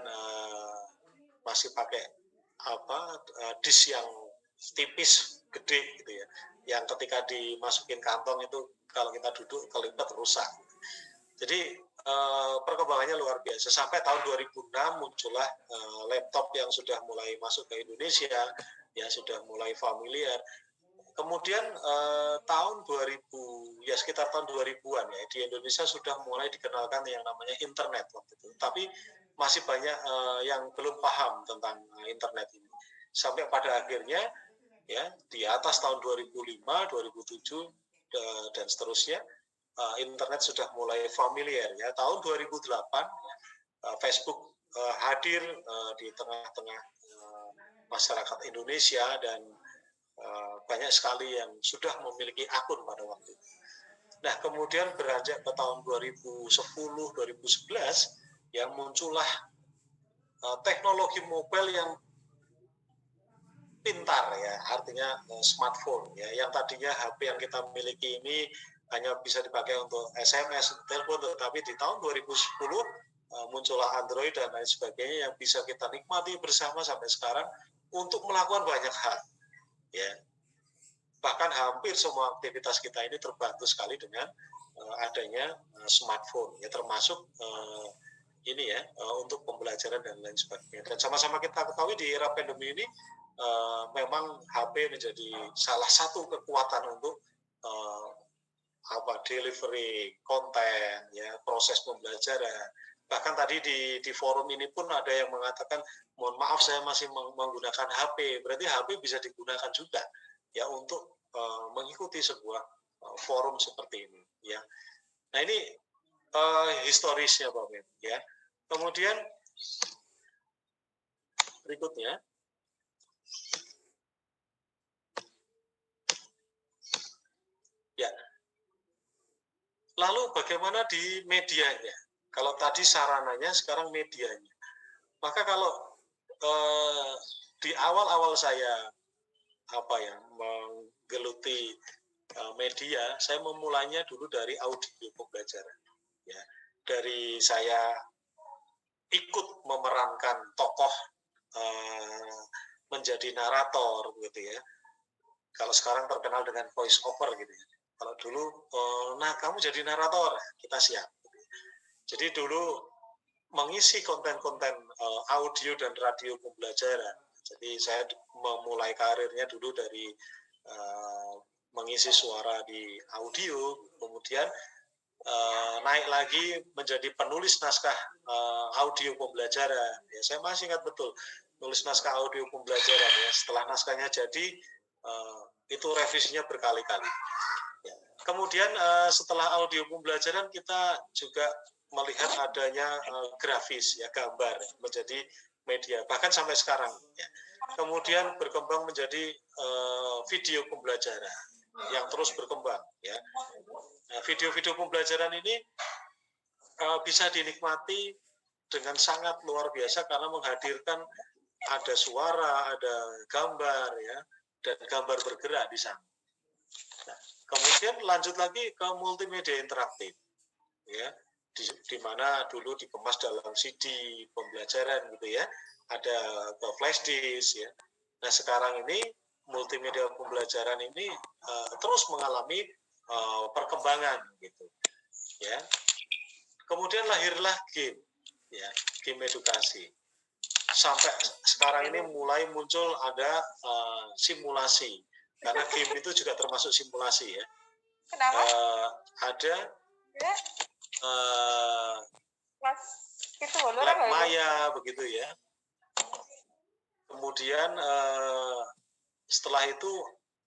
masih pakai disk yang tipis gede gitu ya, yang ketika dimasukin kantong itu kalau kita duduk kelipet rusak. Jadi perkembangannya luar biasa. Sampai tahun 2006 muncullah laptop yang sudah mulai masuk ke Indonesia, ya sudah mulai familiar. Kemudian tahun 2000, ya sekitar tahun 2000-an ya, di Indonesia sudah mulai dikenalkan yang namanya internet waktu itu. Tapi masih banyak yang belum paham tentang internet ini. Sampai pada akhirnya ya di atas tahun 2005, 2007 dan seterusnya internet sudah mulai familiar ya. Tahun 2008 Facebook hadir di tengah-tengah masyarakat Indonesia dan banyak sekali yang sudah memiliki akun pada waktu itu. Nah, kemudian beranjak ke tahun 2010, 2011 yang muncullah teknologi mobile yang pintar ya, artinya smartphone ya, yang tadinya HP yang kita miliki ini hanya bisa dipakai untuk SMS, telepon, tetapi di tahun 2010 muncullah Android dan lain sebagainya yang bisa kita nikmati bersama sampai sekarang untuk melakukan banyak hal. Ya, bahkan hampir semua aktivitas kita ini terbantu sekali dengan adanya smartphone, ya termasuk ini ya untuk pembelajaran dan lain sebagainya. Dan sama-sama kita ketahui di era pandemi ini memang HP menjadi salah satu kekuatan untuk delivery konten, ya proses pembelajaran. Bahkan tadi di forum ini pun ada yang mengatakan, mohon maaf saya masih menggunakan HP, berarti HP bisa digunakan juga ya untuk mengikuti sebuah forum seperti ini ya. Nah, ini historisnya Bapak ya. Kemudian berikutnya ya. Lalu bagaimana di medianya? Kalau tadi sarananya, sekarang medianya. Maka kalau di awal-awal saya menggeluti media, saya memulainya dulu dari audio pembelajaran. Ya, dari saya ikut memerankan tokoh menjadi narator, gitu ya. Kalau sekarang terkenal dengan voice over, gitu ya. Kalau dulu, kamu jadi narator, kita siap. Jadi dulu mengisi konten-konten audio dan radio pembelajaran. Jadi saya memulai karirnya dulu dari mengisi suara di audio, kemudian naik lagi menjadi penulis naskah audio pembelajaran. Ya, saya masih ingat betul nulis naskah audio pembelajaran ya. Setelah naskahnya jadi itu revisinya berkali-kali. Ya. Kemudian setelah audio pembelajaran kita juga melihat adanya grafis ya, gambar menjadi media bahkan sampai sekarang ya. Kemudian berkembang menjadi video pembelajaran yang terus berkembang ya. Nah, video-video pembelajaran ini bisa dinikmati dengan sangat luar biasa karena menghadirkan ada suara, ada gambar ya, dan gambar bergerak di sana. Nah, kemudian lanjut lagi ke multimedia interaktif ya, di mana dulu dikemas dalam CD pembelajaran gitu ya, ada ke flash disk ya. Nah, sekarang ini multimedia pembelajaran ini terus mengalami perkembangan gitu ya. Kemudian lahirlah game ya, game edukasi. Sampai sekarang ini mulai muncul ada simulasi karena game itu juga termasuk simulasi ya. Kenapa? Ada Mas, itu lab maya begitu ya. Kemudian setelah itu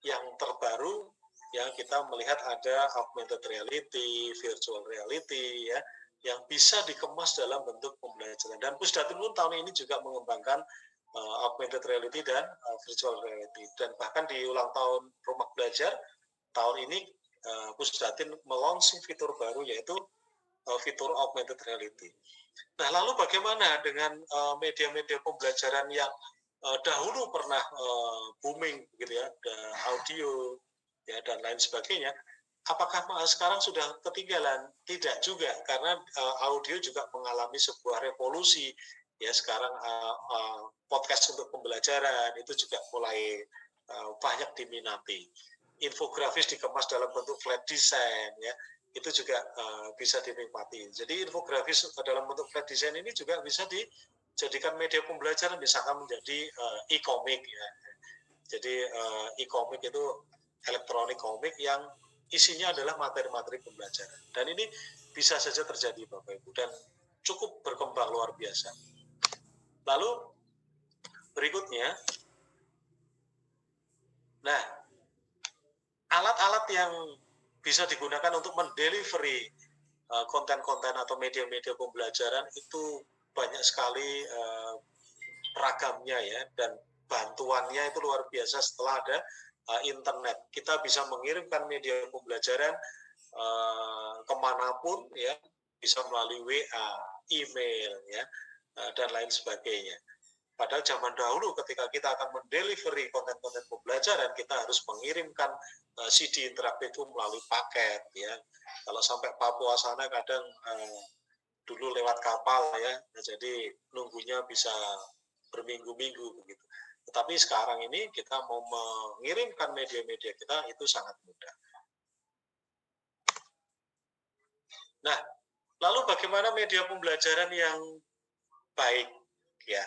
yang terbaru ya, kita melihat ada augmented reality, virtual reality ya, yang bisa dikemas dalam bentuk pembelajaran. Dan Pusdatin pun tahun ini juga mengembangkan augmented reality dan virtual reality. Dan bahkan di ulang tahun Rumah Belajar tahun ini Pusdatin melaunching fitur baru yaitu fitur augmented reality. Nah, lalu bagaimana dengan media-media pembelajaran yang dahulu pernah booming gitu ya, audio ya dan lain sebagainya? Apakah sekarang sudah ketinggalan? Tidak juga, karena audio juga mengalami sebuah revolusi ya. Sekarang podcast untuk pembelajaran itu juga mulai banyak diminati. Infografis dikemas dalam bentuk flat design ya, itu juga bisa dinikmati. Jadi infografis dalam bentuk flat design ini juga bisa dijadikan media pembelajaran, misalkan menjadi e-comic ya. Jadi e-comic itu elektronik komik yang isinya adalah materi-materi pembelajaran. Dan ini bisa saja terjadi Bapak Ibu dan cukup berkembang luar biasa. Lalu berikutnya, nah, alat-alat yang bisa digunakan untuk mendelivery konten-konten atau media-media pembelajaran itu banyak sekali ragamnya ya, dan bantuannya itu luar biasa. Setelah ada internet, kita bisa mengirimkan media pembelajaran kemanapun ya, bisa melalui WA, email ya, dan lain sebagainya. Padahal zaman dahulu ketika kita akan mendelivery konten-konten pembelajaran, kita harus mengirimkan CD interaktif itu melalui paket ya. Kalau sampai Papua sana kadang dulu lewat kapal ya, jadi nunggunya bisa berminggu-minggu begitu. Tetapi sekarang ini kita mau mengirimkan media-media kita itu sangat mudah. Nah, lalu bagaimana media pembelajaran yang baik ya?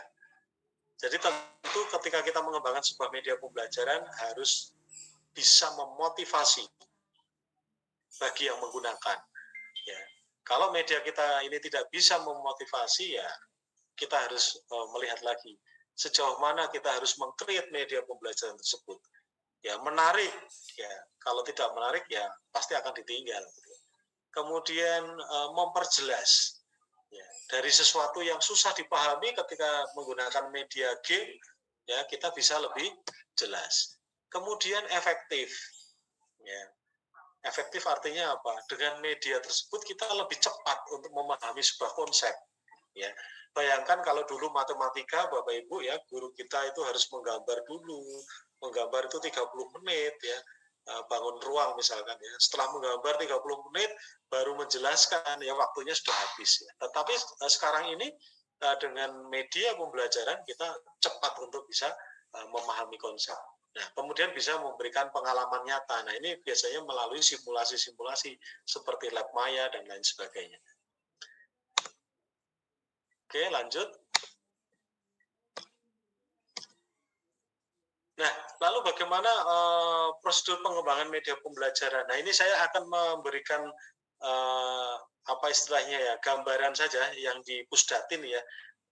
Jadi tentu ketika kita mengembangkan sebuah media pembelajaran harus bisa memotivasi bagi yang menggunakan. Ya, kalau media kita ini tidak bisa memotivasi ya, kita harus melihat lagi sejauh mana kita harus meng-create media pembelajaran tersebut. Ya, menarik ya. Kalau tidak menarik ya pasti akan ditinggal. Kemudian memperjelas ya, dari sesuatu yang susah dipahami ketika menggunakan media game ya, kita bisa lebih jelas. Kemudian efektif ya. Efektif artinya apa? Dengan media tersebut kita lebih cepat untuk memahami sebuah konsep ya. Bayangkan kalau dulu matematika Bapak Ibu ya, guru kita itu harus menggambar dulu. Menggambar itu 30 menit ya. Bangun ruang misalkan ya. Setelah menggambar 30 menit baru menjelaskan ya, waktunya sudah habis ya. Tetapi sekarang ini dengan media pembelajaran kita cepat untuk bisa memahami konsep. Nah, kemudian bisa memberikan pengalaman nyata. Nah, ini biasanya melalui simulasi-simulasi seperti lab maya dan lain sebagainya. Oke, lanjut. Nah, lalu bagaimana prosedur pengembangan media pembelajaran? Nah, ini saya akan memberikan apa istilahnya ya, gambaran saja yang di Pusdatin ya.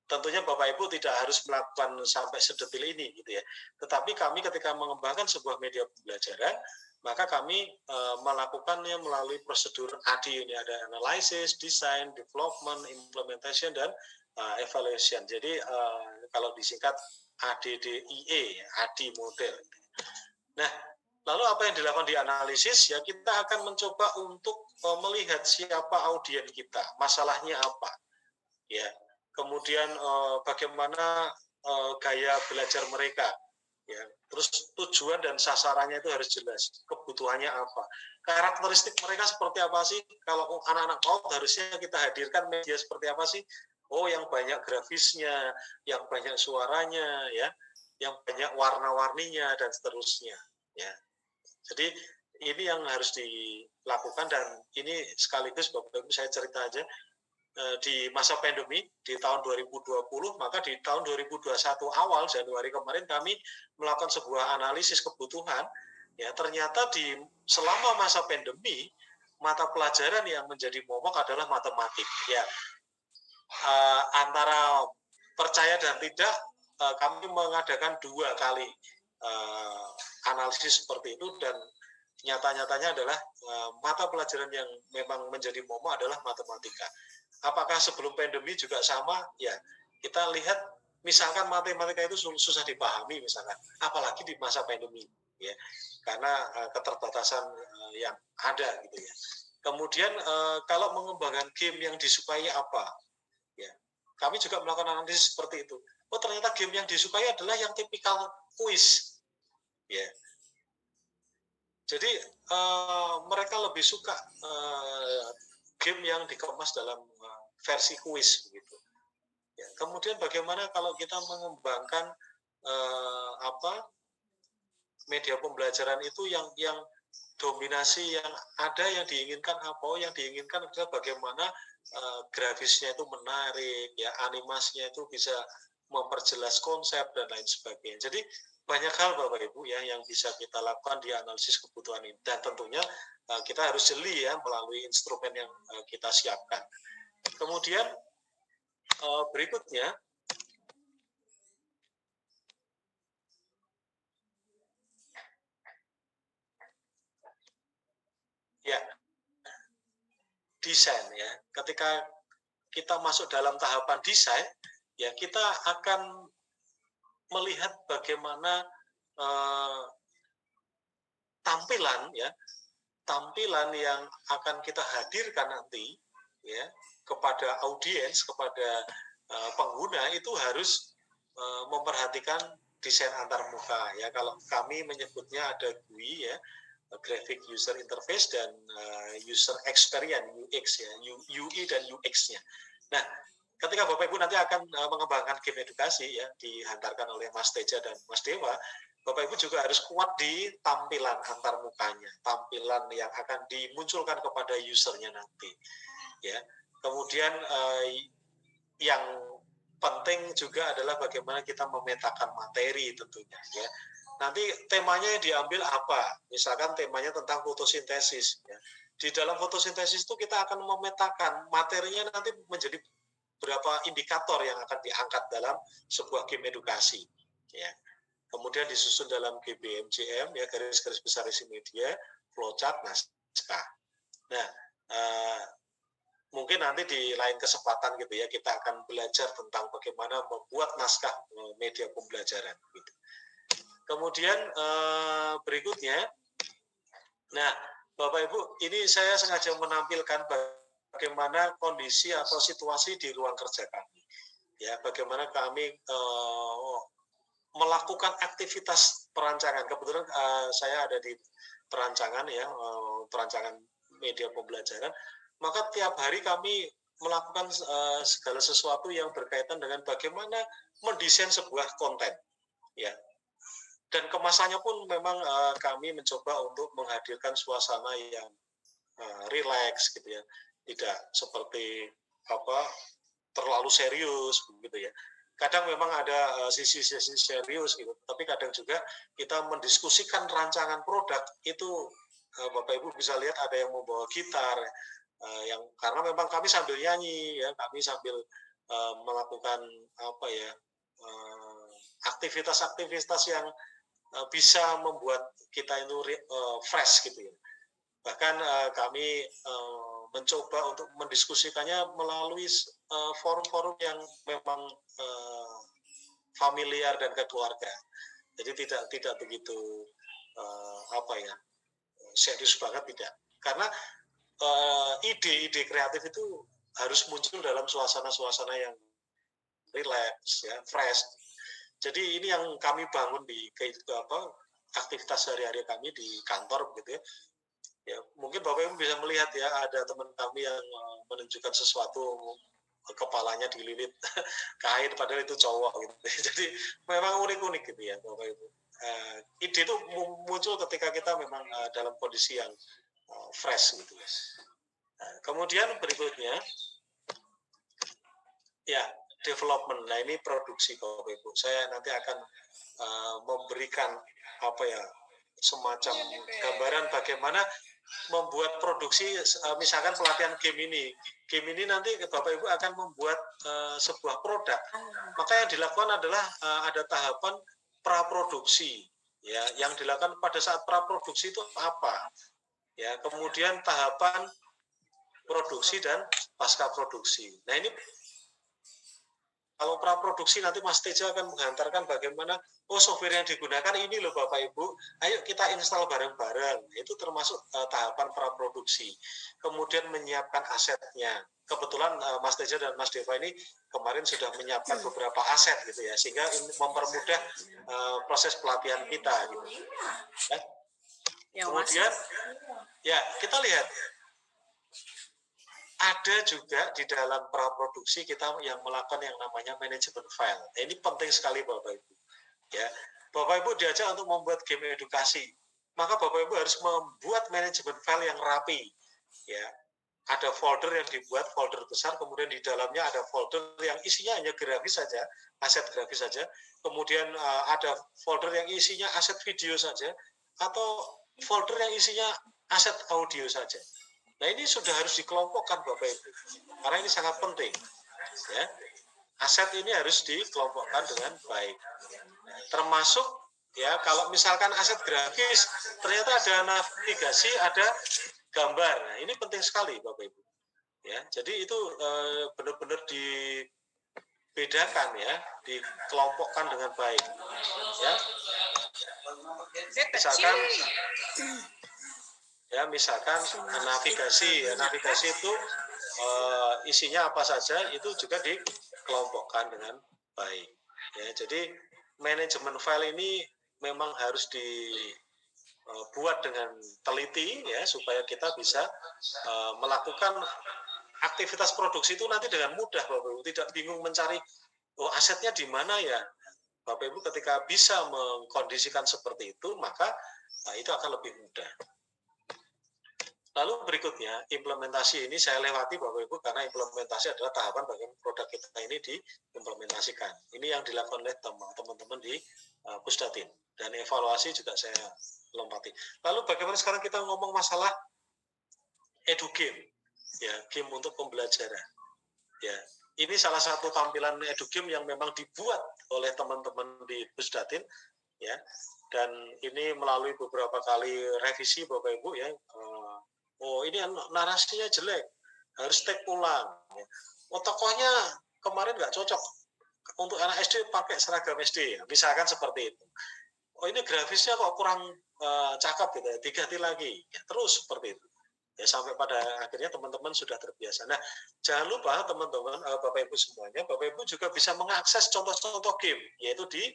tentunya Bapak Ibu tidak harus melakukan sampai sedetil ini gitu ya. Tetapi kami ketika mengembangkan sebuah media pembelajaran, maka kami melakukannya melalui prosedur AD. Ini ada analysis, design, development, implementation, dan evaluation. Jadi kalau disingkat ADDIE, AD model. Nah, lalu apa yang dilakukan di analisis? Ya kita akan mencoba untuk melihat siapa audien kita, masalahnya apa, ya. Kemudian bagaimana gaya belajar mereka, ya. Terus tujuan dan sasarannya itu harus jelas, kebutuhannya apa, karakteristik mereka seperti apa sih. Kalau anak-anak PAUD harusnya kita hadirkan media seperti apa sih? Oh, yang banyak grafisnya, yang banyak suaranya, ya, yang banyak warna-warninya dan seterusnya, ya. Jadi ini yang harus dilakukan, dan ini sekaligus Bapak Ibu saya cerita aja. Di masa pandemi di tahun 2020, maka di tahun 2021 awal Januari kemarin kami melakukan sebuah analisis kebutuhan, ya. Ternyata di selama masa pandemi mata pelajaran yang menjadi momok adalah matematik, ya. Antara percaya dan tidak, kami mengadakan 2 kali analisis seperti itu, dan nyata-nyatanya adalah mata pelajaran yang memang menjadi momok adalah matematika. Apakah sebelum pandemi juga sama? Ya, kita lihat misalkan matematika itu susah dipahami misalkan, apalagi di masa pandemi, ya, karena keterbatasan yang ada gitu ya. Kemudian kalau mengembangkan game yang disukai apa, ya, kami juga melakukan analisis seperti itu. Oh, ternyata game yang disukai adalah yang tipikal kuis, ya. Jadi mereka lebih suka game yang dikemas dalam versi kuis begitu. Ya, kemudian bagaimana kalau kita mengembangkan media pembelajaran itu yang dominasi yang ada, yang diinginkan apa? Yang diinginkan adalah bagaimana grafisnya itu menarik, ya, animasinya itu bisa memperjelas konsep dan lain sebagainya. Jadi banyak hal Bapak Ibu ya yang bisa kita lakukan di analisis kebutuhan ini, dan tentunya kita harus jeli ya melalui instrumen yang kita siapkan. Kemudian berikutnya ya desain ya. Ketika kita masuk dalam tahapan desain, ya kita akan melihat bagaimana tampilan yang akan kita hadirkan nanti ya kepada audiens, kepada pengguna, itu harus memperhatikan desain antarmuka ya. Kalau kami menyebutnya ada GUI ya, graphic user interface, dan user experience UX ya, UI dan UX-nya. Nah, ketika Bapak Ibu nanti akan mengembangkan game edukasi ya, dihantarkan oleh Mas Teja dan Mas Dewa, Bapak Ibu juga harus kuat di tampilan antarmukanya, tampilan yang akan dimunculkan kepada usernya nanti ya. Kemudian yang penting juga adalah bagaimana kita memetakan materi tentunya ya. Nanti temanya yang diambil apa? Misalkan temanya tentang fotosintesis ya. Di dalam fotosintesis itu kita akan memetakan materinya nanti menjadi berapa indikator yang akan diangkat dalam sebuah game edukasi ya. Kemudian disusun dalam GBMJM ya, garis-garis besar isi media, flowchart, naskah. Nah, mungkin nanti di lain kesempatan gitu ya, kita akan belajar tentang bagaimana membuat naskah media pembelajaran gitu. Kemudian berikutnya, nah Bapak Ibu, ini saya sengaja menampilkan bagaimana kondisi atau situasi di ruang kerja kami ya, bagaimana kami melakukan aktivitas perancangan. Kebetulan saya ada di perancangan ya, perancangan media pembelajaran. Maka tiap hari kami melakukan segala sesuatu yang berkaitan dengan bagaimana mendesain sebuah konten ya. Dan kemasannya pun memang kami mencoba untuk menghadirkan suasana yang rileks gitu ya, tidak seperti terlalu serius begitu ya. Kadang memang ada sisi-sisi serius gitu, tapi kadang juga kita mendiskusikan rancangan produk itu. Bapak Ibu bisa lihat ada yang membawa gitar, yang karena memang kami sambil nyanyi ya, kami sambil melakukan apa ya aktivitas-aktivitas yang bisa membuat kita itu fresh gitu ya. Bahkan kami mencoba untuk mendiskusikannya melalui forum-forum yang memang familiar dan kekeluarga. Jadi tidak begitu serius banget tidak. Karena ide-ide kreatif itu harus muncul dalam suasana-suasana yang relax ya, fresh. Jadi ini yang kami bangun di aktivitas sehari-hari kami di kantor begitu ya. Ya, mungkin Bapak Ibu bisa melihat ya, ada teman kami yang menunjukkan sesuatu, kepalanya dililit kain padahal itu cowok gitu. Jadi memang unik-unik gitu ya Bapak Ibu. Ide itu muncul ketika kita memang dalam kondisi yang fresh gitu ya. Kemudian berikutnya ya development. Nah ini produksi Bapak Ibu. Saya nanti akan memberikan semacam gambaran bagaimana membuat produksi, misalkan pelatihan game ini nanti Bapak Ibu akan membuat sebuah produk. Maka yang dilakukan adalah ada tahapan praproduksi ya, yang dilakukan pada saat praproduksi itu apa ya, kemudian tahapan produksi dan pasca produksi. Nah ini kalau praproduksi nanti Mas Teja akan menghantarkan bagaimana software yang digunakan ini loh Bapak Ibu, ayo kita install bareng-bareng. Itu termasuk tahapan praproduksi. Kemudian menyiapkan asetnya. Kebetulan Mas Teja dan Mas Deva ini kemarin sudah menyiapkan beberapa aset gitu ya, sehingga ini mempermudah proses pelatihan kita gitu. Kemudian ya kita lihat ada juga di dalam praproduksi kita yang melakukan yang namanya manajemen file. Nah, ini penting sekali Bapak Ibu. Ya, Bapak Ibu diajak untuk membuat game edukasi, maka Bapak Ibu harus membuat manajemen file yang rapi. Ya, ada folder yang dibuat, folder besar, kemudian di dalamnya ada folder yang isinya hanya grafis saja, aset grafis saja. Kemudian ada folder yang isinya aset video saja, atau folder yang isinya aset audio saja. Nah ini sudah harus dikelompokkan Bapak Ibu, karena ini sangat penting. Ya, aset ini harus dikelompokkan dengan baik. Termasuk ya kalau misalkan aset grafis, ternyata ada navigasi, ada gambar. Nah ini penting sekali Bapak Ibu. Ya, jadi itu benar-benar dibedakan ya, dikelompokkan dengan baik. Ya, misalkan navigasi itu isinya apa saja, itu juga dikelompokkan dengan baik ya. Jadi manajemen file ini memang harus dibuat dengan teliti ya, supaya kita bisa melakukan aktivitas produksi itu nanti dengan mudah Bapak Ibu, tidak bingung mencari asetnya di mana ya. Bapak Ibu ketika bisa mengkondisikan seperti itu, maka itu akan lebih mudah. Lalu berikutnya, implementasi ini saya lewati Bapak Ibu, karena implementasi adalah tahapan bagaimana produk kita ini diimplementasikan. Ini yang dilakukan oleh teman-teman di Pusdatin. Dan evaluasi juga saya lompati. Lalu bagaimana sekarang kita ngomong masalah edugame, ya, game untuk pembelajaran. Ya, ini salah satu tampilan edugame yang memang dibuat oleh teman-teman di Pusdatin, ya. Dan ini melalui beberapa kali revisi Bapak Ibu ya. Ini narasinya jelek, harus take ulang. Tokohnya kemarin nggak cocok untuk anak SD, pakai seragam SD, ya. Misalkan seperti itu. Ini grafisnya kok kurang cakep gitu, diganti lagi. Ya, terus seperti itu. Ya, sampai pada akhirnya teman-teman sudah terbiasa. Nah, jangan lupa teman-teman, Bapak Ibu semuanya, Bapak Ibu juga bisa mengakses contoh-contoh game, yaitu di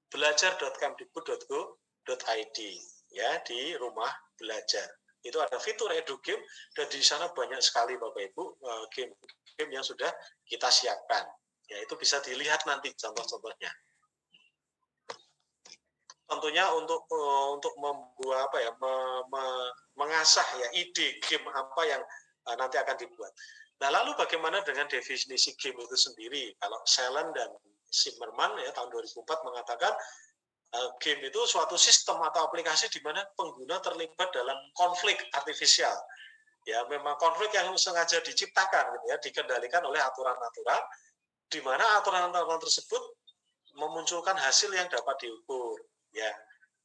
belajar.kemdikbud.go.id. Ya, di rumah belajar itu ada fitur edugame, dan di sana banyak sekali Bapak Ibu game yang sudah kita siapkan ya, itu bisa dilihat nanti contoh-contohnya. Tentunya untuk membuat mengasah ya ide game apa yang nanti akan dibuat. Nah lalu bagaimana dengan definisi game itu sendiri? Kalau Selen dan Zimmerman ya tahun 2004 mengatakan game itu suatu sistem atau aplikasi di mana pengguna terlibat dalam konflik artifisial, Ya, memang konflik yang sengaja diciptakan gitu ya, dikendalikan oleh aturan-aturan di mana aturan-aturan tersebut memunculkan hasil yang dapat diukur. Ya,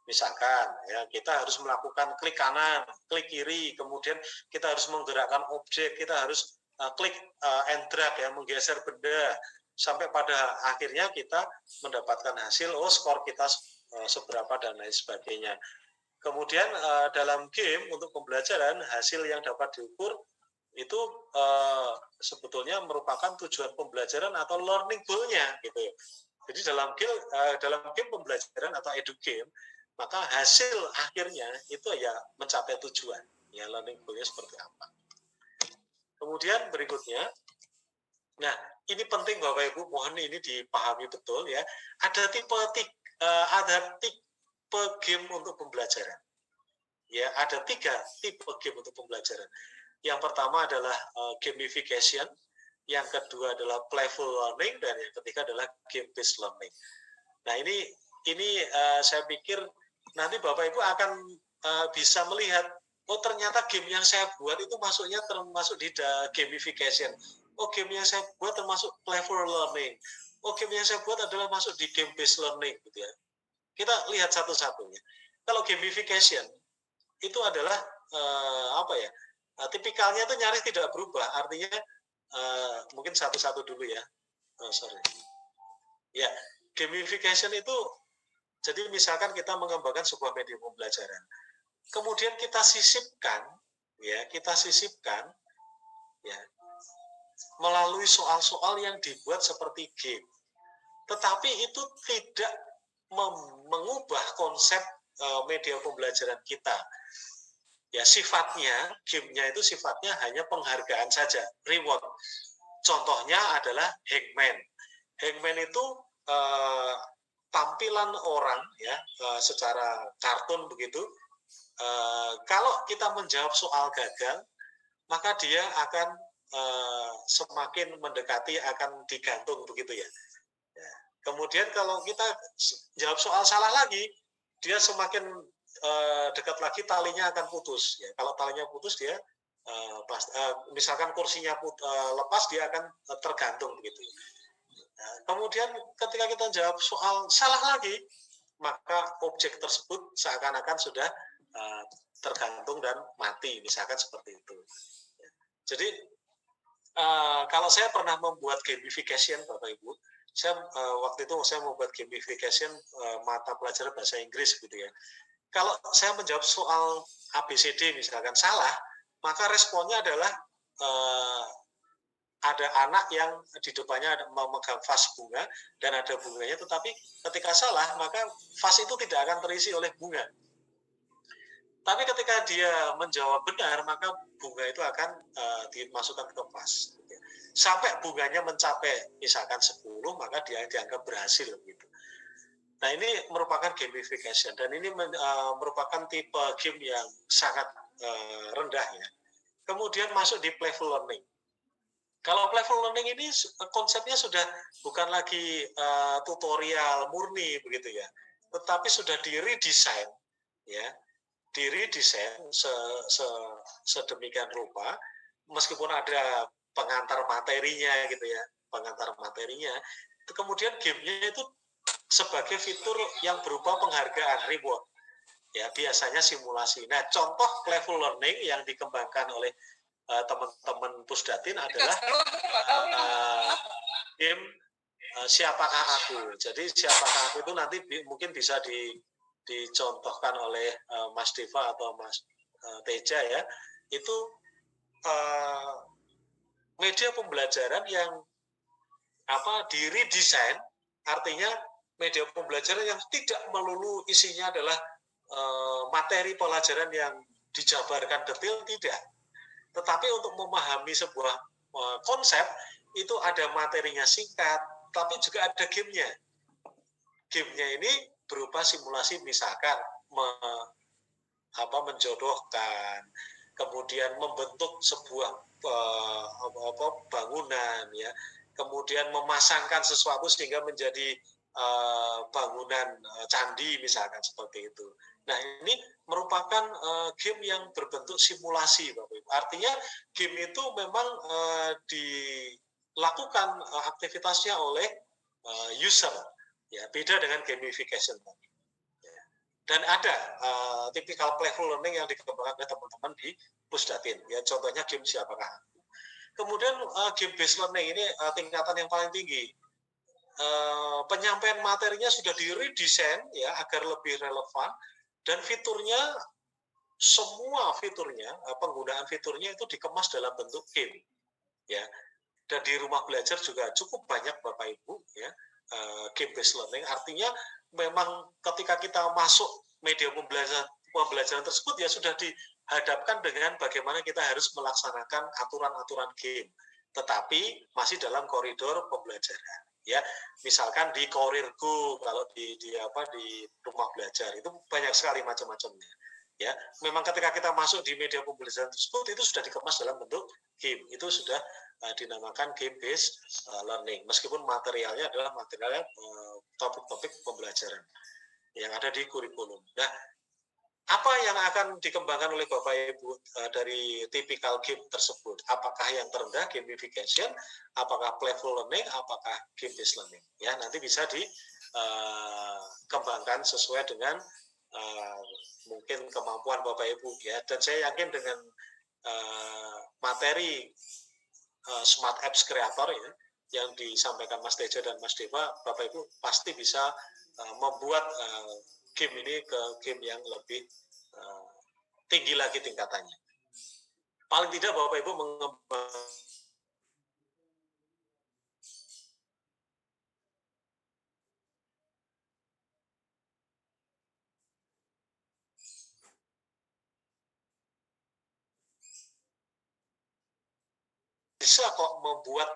misalkan ya kita harus melakukan klik kanan, klik kiri, kemudian kita harus menggerakkan objek, kita harus klik and drag ya, menggeser benda sampai pada akhirnya kita mendapatkan hasil, skor kita seberapa dan lain sebagainya. Kemudian dalam game untuk pembelajaran hasil yang dapat diukur itu sebetulnya merupakan tujuan pembelajaran atau learning goal-nya gitu ya. Jadi dalam game pembelajaran atau edu game, maka hasil akhirnya itu ya mencapai tujuan. Ya, learning goal-nya seperti apa. Kemudian berikutnya, nah ini penting Bapak Ibu, mohon ini dipahami betul ya. Ada tipe game untuk pembelajaran. Ya, ada 3 tipe game untuk pembelajaran. Yang pertama adalah gamification, yang kedua adalah playful learning, dan yang ketiga adalah game based learning. Nah, ini saya pikir nanti Bapak Ibu akan bisa melihat, oh ternyata game yang saya buat itu masuknya termasuk di gamification. Oh, game yang saya buat termasuk playful learning. Oh, game yang saya buat adalah masuk di game based learning gitu ya. Kita lihat satu-satunya. Kalau gamification itu adalah tipikalnya itu nyaris tidak berubah. Artinya mungkin satu-satu dulu ya. Ya, gamification itu jadi misalkan kita mengembangkan sebuah media pembelajaran. Kemudian kita sisipkan ya melalui soal-soal yang dibuat seperti game. Tetapi itu tidak mengubah konsep media pembelajaran kita. Ya, sifatnya, game-nya itu sifatnya hanya penghargaan saja, reward. Contohnya adalah Hangman. Hangman itu tampilan orang ya secara kartun begitu. Kalau kita menjawab soal gagal, maka dia akan semakin mendekati akan digantung begitu ya. Kemudian kalau kita jawab soal salah lagi, dia semakin dekat lagi talinya akan putus. Ya, kalau talinya putus dia misalkan kursinya lepas dia akan tergantung begitu. Kemudian ketika kita jawab soal salah lagi, maka objek tersebut seakan-akan sudah tergantung dan mati, misalkan seperti itu. Jadi kalau saya pernah membuat gamification, Bapak Ibu, waktu itu saya membuat gamification mata pelajaran bahasa Inggris gitu ya. Kalau saya menjawab soal ABCD misalkan salah, maka responnya adalah ada anak yang di depannya memegang vas bunga dan ada bunganya, tetapi ketika salah maka vas itu tidak akan terisi oleh bunga. Tapi ketika dia menjawab benar, maka bunga itu akan dimasukkan ke vas. Sampai bunganya mencapai misalkan 10, maka dia dianggap berhasil gitu. Nah, ini merupakan gamification dan ini merupakan tipe game yang sangat rendah ya. Kemudian masuk di playful learning. Kalau playful learning ini konsepnya sudah bukan lagi tutorial murni begitu ya, tetapi sudah di-redesign ya. Di-redesign sedemikian rupa, meskipun ada pengantar materinya gitu ya, itu kemudian gamenya itu sebagai fitur yang berupa penghargaan, reward. Ya, biasanya simulasi. Nah, contoh playful learning yang dikembangkan oleh teman-teman Pusdatin adalah game Siapakah Aku. Jadi Siapakah Aku itu nanti mungkin bisa dicontohkan oleh Mas Deva atau Mas Teja ya. Itu media pembelajaran yang di-redesign, artinya media pembelajaran yang tidak melulu isinya adalah materi pelajaran yang dijabarkan detail, tidak. Tetapi untuk memahami sebuah konsep, itu ada materinya singkat, tapi juga ada gamenya. Gamenya ini berupa simulasi, misalkan menjodohkan, kemudian membentuk sebuah bangunan, ya, kemudian memasangkan sesuatu sehingga menjadi bangunan candi misalkan seperti itu. Nah, ini merupakan game yang berbentuk simulasi, Bapak Ibu. Artinya game itu memang dilakukan aktivitasnya oleh user, ya beda dengan gamification. Dan ada tipikal playful learning yang dikembangkan oleh teman-teman di Pusdatin. Ya contohnya game Siapakah Aku. Kemudian game based learning ini tingkatan yang paling tinggi. Penyampaian materinya sudah diredesain ya agar lebih relevan dan fiturnya semua fiturnya penggunaan fiturnya itu dikemas dalam bentuk game ya. Dan di rumah belajar juga cukup banyak Bapak Ibu ya game based learning, artinya memang ketika kita masuk media pembelajaran tersebut ya sudah dihadapkan dengan bagaimana kita harus melaksanakan aturan-aturan game, tetapi masih dalam koridor pembelajaran ya. Misalkan di Korirgo, kalau di rumah belajar itu banyak sekali macam-macamnya ya. Memang ketika kita masuk di media pembelajaran tersebut itu sudah dikemas dalam bentuk game, itu sudah dinamakan game based learning, meskipun materialnya adalah material topik-topik pembelajaran yang ada di kurikulum. Nah, apa yang akan dikembangkan oleh Bapak Ibu dari tipikal game tersebut? Apakah yang terendah gamification, apakah playful learning, apakah game based learning? Ya, nanti bisa dikembangkan sesuai dengan mungkin kemampuan Bapak Ibu ya. Dan saya yakin dengan materi Smart Apps Creator ya yang disampaikan Mas Teja dan Mas Deva, Bapak Ibu pasti bisa membuat game ini ke game yang lebih tinggi lagi tingkatannya. Paling tidak Bapak Ibu mengembangkan bisa kok membuat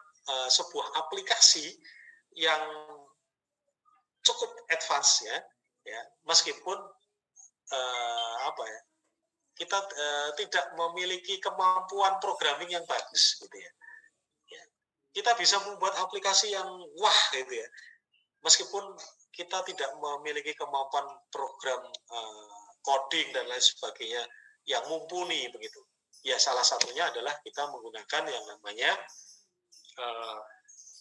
sebuah aplikasi yang cukup advance ya, meskipun kita tidak memiliki kemampuan programming yang bagus gitu ya. Kita bisa membuat aplikasi yang wah gitu ya, meskipun kita tidak memiliki kemampuan program coding dan lain sebagainya yang mumpuni begitu. Ya salah satunya adalah kita menggunakan yang namanya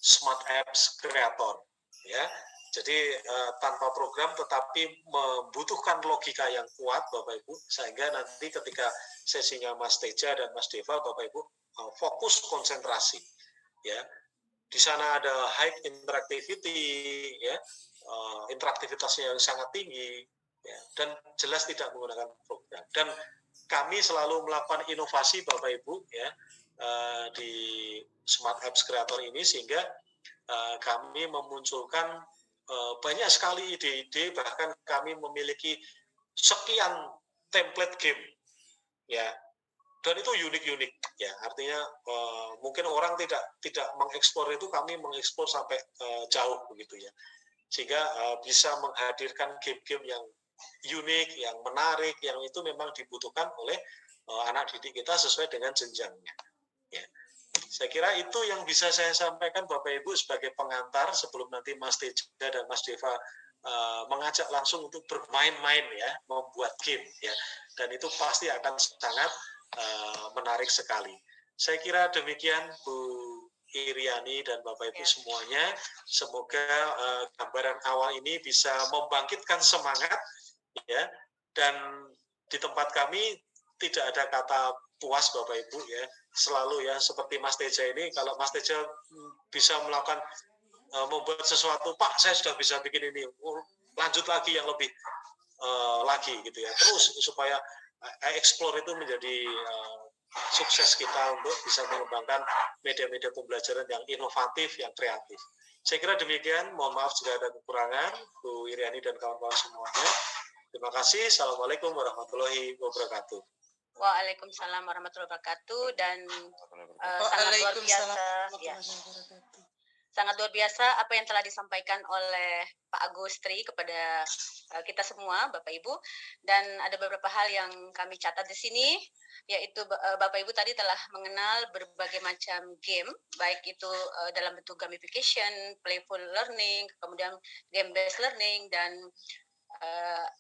Smart Apps Creator ya. Jadi tanpa program tetapi membutuhkan logika yang kuat Bapak Ibu, sehingga nanti ketika sesinya Mas Teja dan Mas Deva Bapak Ibu fokus konsentrasi ya. Di sana ada high interactivity ya, interaktivitasnya yang sangat tinggi ya, dan jelas tidak menggunakan program. Dan kami selalu melakukan inovasi Bapak Ibu ya di Smart Apps Creator ini, sehingga kami memunculkan banyak sekali ide-ide, bahkan kami memiliki sekian template game ya, dan itu unik-unik ya. Artinya mungkin orang tidak mengeksplor itu, kami mengeksplor sampai jauh begitu ya, sehingga bisa menghadirkan game-game yang unik, yang menarik, yang itu memang dibutuhkan oleh anak didik kita sesuai dengan jenjangnya ya. Saya kira itu yang bisa saya sampaikan Bapak Ibu sebagai pengantar sebelum nanti Mas Teja dan Mas Deva mengajak langsung untuk bermain-main ya, membuat game ya, dan itu pasti akan sangat menarik sekali. Saya kira demikian Bu Iriani dan Bapak Ibu semuanya. Semoga gambaran awal ini bisa membangkitkan semangat ya, dan di tempat kami tidak ada kata puas Bapak Ibu ya, selalu ya seperti Mas Teja ini, kalau Mas Teja bisa melakukan membuat sesuatu, Pak saya sudah bisa bikin ini, lanjut lagi yang lebih lagi gitu ya, terus supaya explore itu menjadi sukses kita untuk bisa mengembangkan media-media pembelajaran yang inovatif, yang kreatif. Saya kira demikian, mohon maaf jika ada kekurangan Bu Iriani dan kawan-kawan semuanya. Terima kasih. Assalamualaikum warahmatullahi wabarakatuh. Waalaikumsalam warahmatullahi wabarakatuh. Dan sangat luar biasa ya. Sangat luar biasa apa yang telah disampaikan oleh Pak Agustri kepada kita semua Bapak Ibu, dan ada beberapa hal yang kami catat di sini, yaitu Bapak Ibu tadi telah mengenal berbagai macam game, baik itu dalam bentuk gamification, playful learning, kemudian game based learning, dan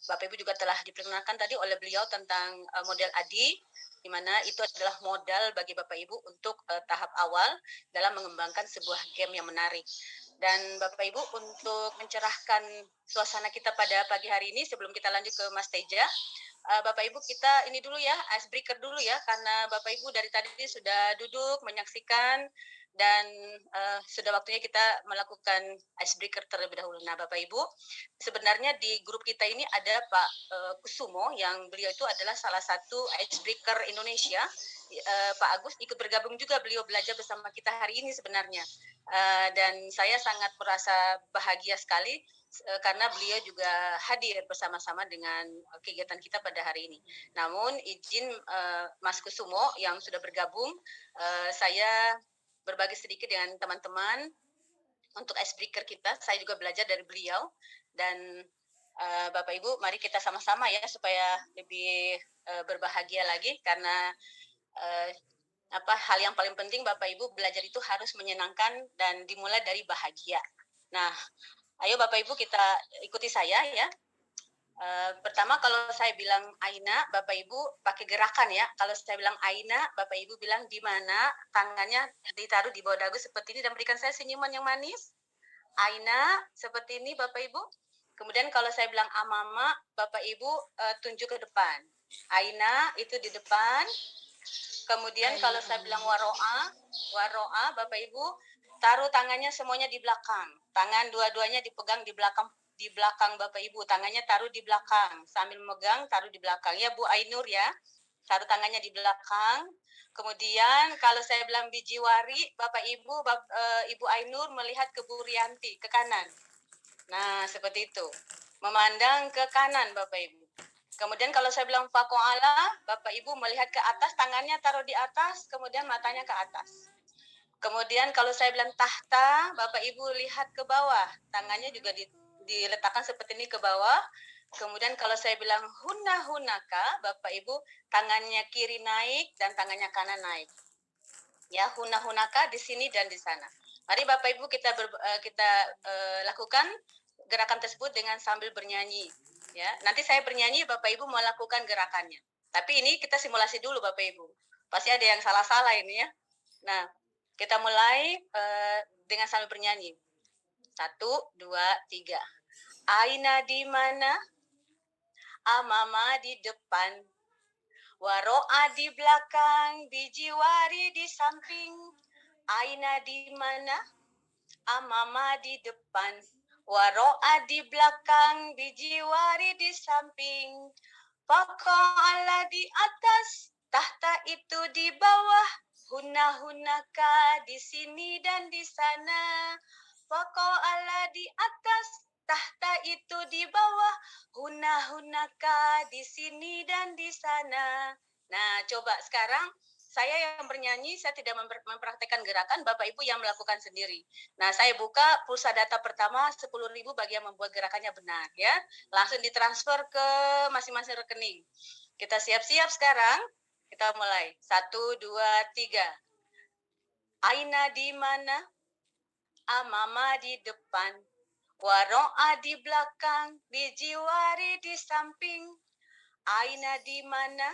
Bapak Ibu juga telah diperkenalkan tadi oleh beliau tentang model ADI, di mana itu adalah modal bagi Bapak Ibu untuk tahap awal dalam mengembangkan sebuah game yang menarik. Dan Bapak Ibu, untuk mencerahkan suasana kita pada pagi hari ini, sebelum kita lanjut ke Mas Teja, Bapak Ibu kita ini dulu ya, icebreaker dulu ya, karena Bapak Ibu dari tadi sudah duduk menyaksikan dan sudah waktunya kita melakukan icebreaker terlebih dahulu. Nah, Bapak Ibu, sebenarnya di grup kita ini ada Pak Kusumo, yang beliau itu adalah salah satu icebreaker Indonesia. Pak Agus ikut bergabung juga, beliau belajar bersama kita hari ini sebenarnya. Dan saya sangat merasa bahagia sekali karena beliau juga hadir bersama-sama dengan kegiatan kita pada hari ini. Namun izin Mas Kusumo yang sudah bergabung, saya berbagi sedikit dengan teman-teman untuk icebreaker kita. Saya juga belajar dari beliau dan Bapak Ibu, mari kita sama-sama ya supaya lebih berbahagia lagi, karena hal yang paling penting Bapak Ibu, belajar itu harus menyenangkan dan dimulai dari bahagia. Nah, ayo Bapak Ibu kita ikuti saya ya. Pertama kalau saya bilang Aina, Bapak Ibu pakai gerakan ya. Kalau saya bilang Aina, Bapak Ibu bilang di mana, tangannya ditaruh di bawah dagu seperti ini dan berikan saya senyuman yang manis. Aina, seperti ini Bapak Ibu. Kemudian kalau saya bilang Amama, Bapak Ibu tunjuk ke depan. Aina itu di depan. Kemudian kalau saya bilang Waro'a, Bapak Ibu taruh tangannya semuanya di belakang. Tangan dua-duanya dipegang di belakang Bapak Ibu, tangannya taruh di belakang, sambil memegang taruh di belakang. Ya Bu Ainur ya, taruh tangannya di belakang. Kemudian kalau saya bilang Bijiwari, Bapak Ibu, Ibu Ainur melihat ke Bu Rianti, ke kanan. Nah, seperti itu. Memandang ke kanan Bapak Ibu. Kemudian kalau saya bilang Fakoala, Bapak Ibu melihat ke atas, tangannya taruh di atas, kemudian matanya ke atas. Kemudian kalau saya bilang tahta, Bapak Ibu lihat ke bawah, tangannya juga diletakkan seperti ini ke bawah. Kemudian kalau saya bilang hunaka, Bapak Ibu tangannya kiri naik dan tangannya kanan naik. Ya, hunaka di sini dan di sana. Mari Bapak Ibu kita lakukan gerakan tersebut dengan sambil bernyanyi. Ya, nanti saya bernyanyi, Bapak Ibu melakukan gerakannya. Tapi ini kita simulasi dulu Bapak Ibu. Pasti ada yang salah-salah ini ya. Nah, kita mulai dengan sambil bernyanyi. 1, 2, 3. Aina di mana? Amama di depan. Waro'a di belakang, Bijiwari di samping. Aina di mana? Amama di depan. Waro'a di belakang, Bijiwari di samping. Fakoala di atas, tahta itu di bawah. Hunaka di sini dan di sana. Fakoala di atas, tahta itu di bawah. Hunaka di sini dan di sana. Nah, coba sekarang saya yang bernyanyi, saya tidak mempraktekkan gerakan, Bapak Ibu yang melakukan sendiri. Nah, saya buka pulsa data pertama 10.000 bagi yang membuat gerakannya benar ya. Langsung ditransfer ke masing-masing rekening. Kita siap-siap sekarang. Kita mulai. 1, 2, 3. Aina di mana? Amama di depan. Waro'a di belakang. Bijiwari di samping. Aina di mana?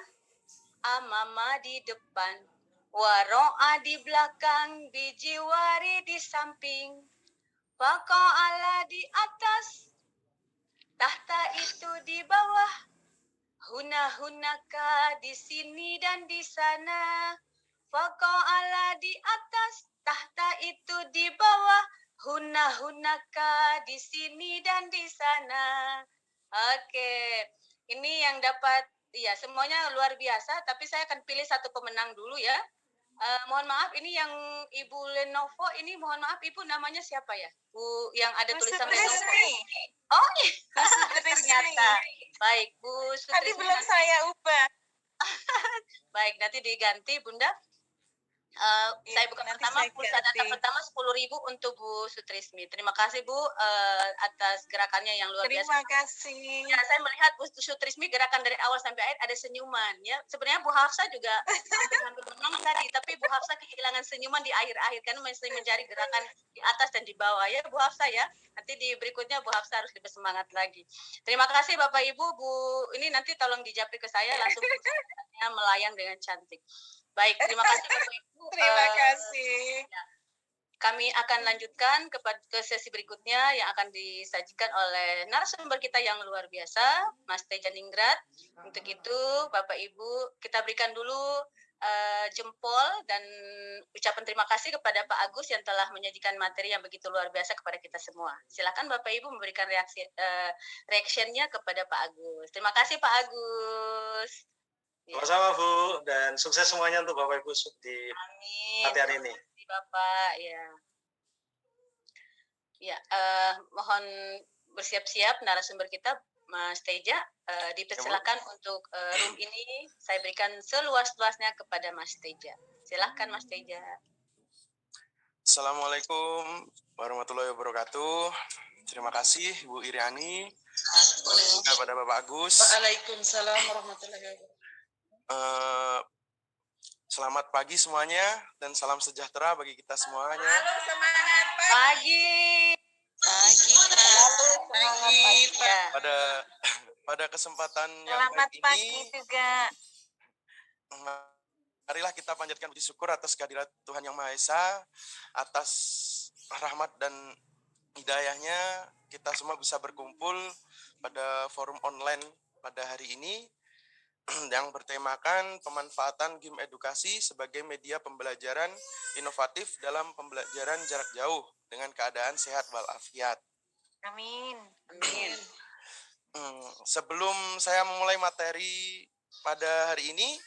Amama di depan. Waro'a di belakang. Bijiwari di samping. Fakoala di atas. Tahta itu di bawah. Hunaka di sini dan di sana. Fakoala di atas, tahta itu di bawah. Hunaka di sini dan di sana. Oke, ini yang dapat, ya semuanya luar biasa. Tapi saya akan pilih satu pemenang dulu ya. Mohon maaf, ini yang Ibu Lenovo, ini mohon maaf Ibu namanya siapa ya? Bu yang ada tulisan Lenovo. Oh iya, ternyata. Baik, Bu Sutrismi. Tadi belum saya ubah. Baik, nanti diganti Bunda. Saya buka pertama, pulsa data pertama 10.000 untuk Bu Sutrismi. Terima kasih Bu atas gerakannya yang luar biasa. Terima kasih. Ya, saya melihat Bu Sutrismi gerakan dari awal sampai akhir ada senyuman ya. Sebenarnya Bu Hafsa juga hampir senang tadi, tapi Bu Hafsa kehilangan senyuman di akhir-akhir karena masih mencari gerakan di atas dan di bawah ya Bu Hafsa ya. Nanti di berikutnya Bu Hafsa harus lebih semangat lagi. Terima kasih Bapak Ibu, Bu. Ini nanti tolong dijapri ke saya langsung melayang dengan cantik. Baik, terima kasih Bapak Ibu. Terima kasih. Kami akan lanjutkan ke sesi berikutnya yang akan disajikan oleh narasumber kita yang luar biasa, Mas Teja Ningrat. Untuk itu, Bapak Ibu, kita berikan dulu jempol dan ucapan terima kasih kepada Pak Agus yang telah menyajikan materi yang begitu luar biasa kepada kita semua. Silakan Bapak Ibu memberikan reaksinya kepada Pak Agus. Terima kasih Pak Agus. Sama-sama Bu, dan sukses semuanya untuk Bapak Ibu di latihan ini. Bapak, ya. Ya, mohon bersiap-siap narasumber kita, Mas Teja. Dipersilakan untuk room ini saya berikan seluas-luasnya kepada Mas Teja. Silakan Mas Teja. Assalamualaikum warahmatullahi wabarakatuh. Terima kasih Bu Iriani, juga pada Bapak Agus. Waalaikumsalam warahmatullahi wabarakatuh. Selamat pagi semuanya dan salam sejahtera bagi kita semuanya. Halo, semangat Pagi. Pada kesempatan yang Selamat baik pagi ini, juga. marilah kita panjatkan puji syukur atas kehadirat Tuhan Yang Maha Esa, atas rahmat dan hidayahnya kita semua bisa berkumpul pada forum online pada hari ini yang bertemakan pemanfaatan game edukasi sebagai media pembelajaran inovatif dalam pembelajaran jarak jauh dengan keadaan sehat walafiat. Amin. Amin. Sebelum saya memulai materi pada hari ini,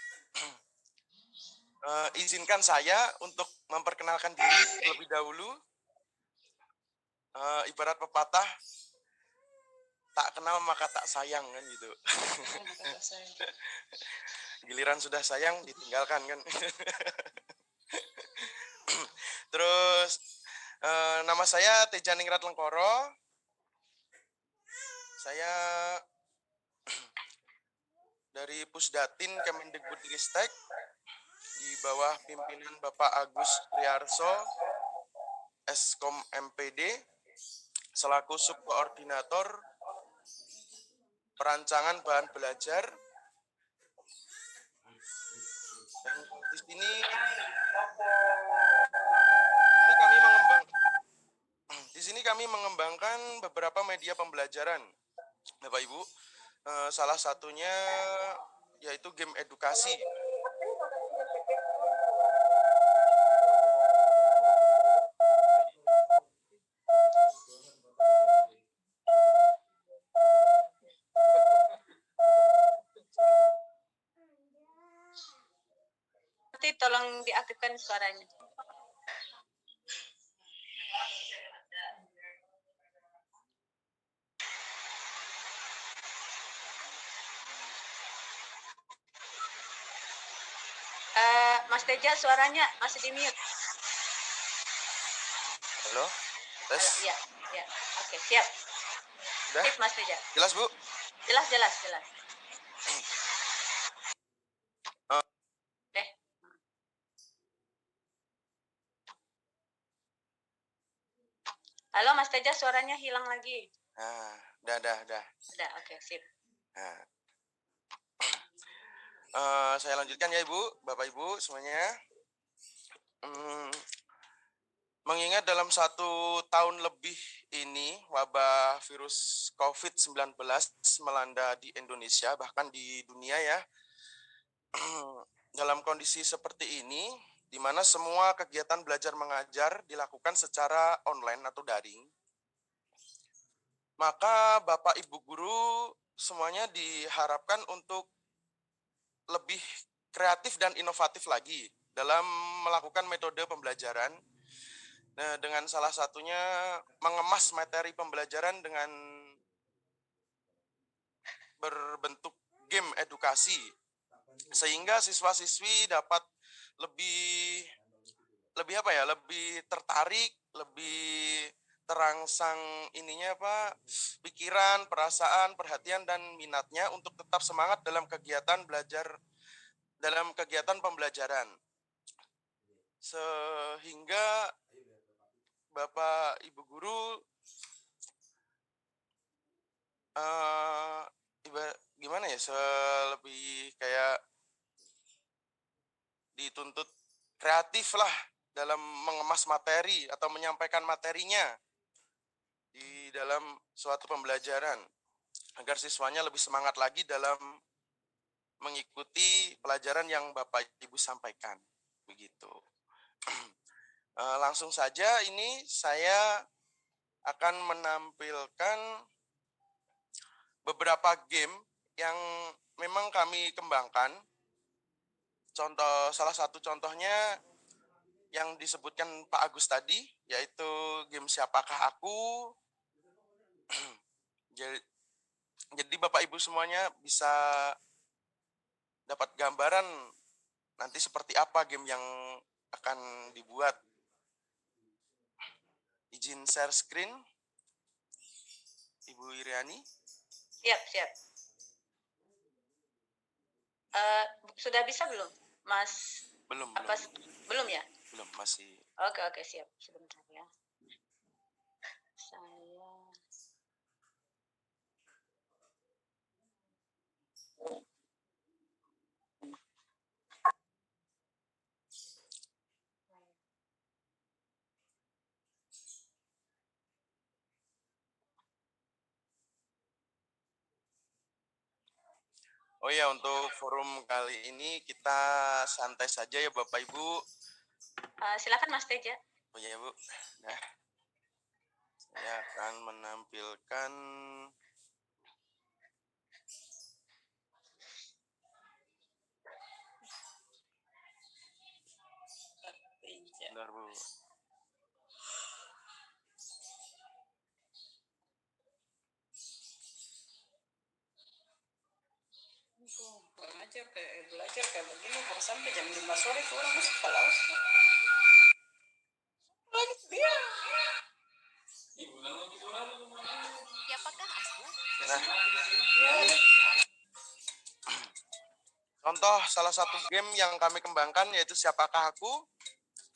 izinkan saya untuk memperkenalkan diri terlebih dahulu. Ibarat pepatah, tak kenal maka tak sayang kan gitu. Giliran sudah sayang ditinggalkan kan. Terus nama saya Teja Ningrat Lengkoro. Saya dari Pusdatin Kemendikbudristek di bawah pimpinan Bapak Agus Triarso, Eskom MPD, selaku subkoordinator perancangan bahan belajar. Dan di sini kami mengembangkan beberapa media pembelajaran, Bapak Ibu. Salah satunya yaitu game edukasi. Nanti tolong diaktifkan suaranya. Mas Teja suaranya masih di mute. Halo? Tes? Ya. Oke, siap. Udah? Sip, Mas Teja. Jelas, Bu? Jelas. Halo Mas Teja, suaranya hilang lagi. Nah, udah. Udah, oke, sip. Nah. Saya lanjutkan ya Ibu, Bapak Ibu semuanya. Mengingat dalam 1 tahun lebih ini wabah virus COVID-19 melanda di Indonesia, bahkan di dunia ya. Dalam kondisi seperti ini, di mana semua kegiatan belajar mengajar dilakukan secara online atau daring, maka Bapak Ibu guru semuanya diharapkan untuk lebih kreatif dan inovatif lagi dalam melakukan metode pembelajaran. Nah, dengan salah satunya mengemas materi pembelajaran dengan berbentuk game edukasi, sehingga siswa-siswi dapat lebih tertarik, lebih terangsang pikiran, perasaan, perhatian dan minatnya untuk tetap semangat dalam kegiatan pembelajaran. sehingga Bapak Ibu guru gimana ya, lebih kayak dituntut kreatif lah dalam mengemas materi atau menyampaikan materinya di dalam suatu pembelajaran agar siswanya lebih semangat lagi dalam mengikuti pelajaran yang Bapak Ibu sampaikan. Begitu. Langsung saja ini saya akan menampilkan beberapa game yang memang kami kembangkan. Salah satu contohnya yang disebutkan Pak Agus tadi, yaitu game Siapakah Aku. Jadi Bapak Ibu semuanya bisa dapat gambaran nanti seperti apa game yang akan dibuat. Izin share screen, Ibu Iriani. Siap. Sudah bisa belum, Mas? Belum. Belum ya? Belum, masih. Oke, siap. Sebentar ya. Saya Oh ya, untuk forum kali ini kita santai saja ya Bapak Ibu. silakan Mas Teja. Oh ya Bu. Nah, saya akan menampilkan Bentar Bu. Belajar kayak begini harus sampai jam 5 sore tuh orang masih kelas. Lagi dia. Siapakah aku? Nah, ini contoh salah satu game yang kami kembangkan yaitu Siapakah Aku,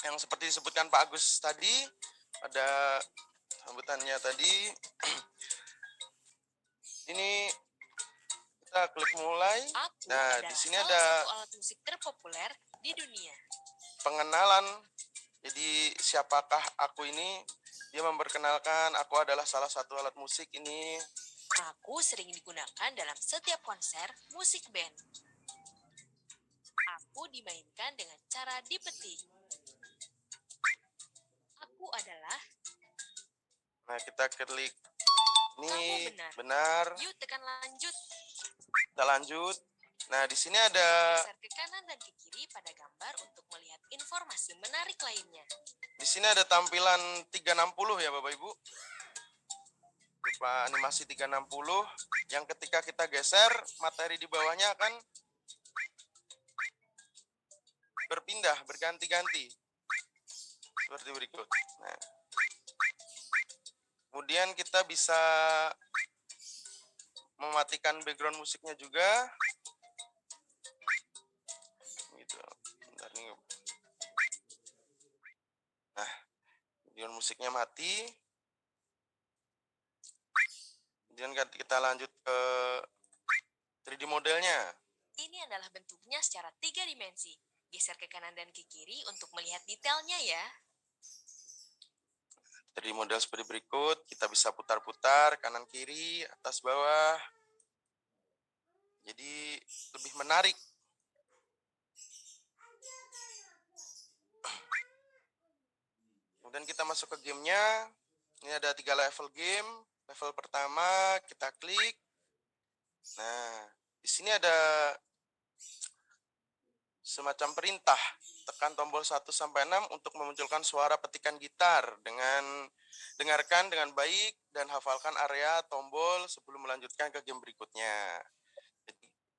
yang seperti disebutkan Pak Agus tadi pada sambutannya tadi. Ini kita klik mulai. Aku Nah, adalah di sini salah ada satu alat musik terpopuler di dunia. pengenalan. Jadi siapakah aku ini? Dia memperkenalkan aku adalah salah satu alat musik ini. Aku sering digunakan dalam setiap konser musik band. Aku dimainkan dengan cara dipetik. Aku adalah... Nah, kita klik ini Kamu benar. Yuk tekan lanjut. Kita lanjut. Nah, di sini ada Geser ke kanan dan ke kiri pada gambar untuk melihat informasi menarik lainnya. di sini ada tampilan 360 ya Bapak Ibu. Berupa animasi 360 yang ketika kita geser, materi di bawahnya akan berpindah, berganti-ganti. Seperti berikut. Nah, kemudian kita bisa mematikan background musiknya juga. Gitu. Bentar nih. Nah, background musiknya mati. Kemudian kita lanjut ke 3D modelnya. Ini adalah bentuknya secara 3 dimensi. Geser ke kanan dan ke kiri untuk melihat detailnya ya. 3D model seperti berikut, kita bisa putar-putar kanan kiri, atas bawah. Jadi lebih menarik. Kemudian kita masuk ke gamenya. Ini ada 3 level game. Level pertama kita klik. Nah, di sini ada semacam perintah. Tekan tombol 1 sampai 6 untuk memunculkan suara petikan gitar dengan dengarkan dengan baik dan hafalkan area tombol sebelum melanjutkan ke game berikutnya.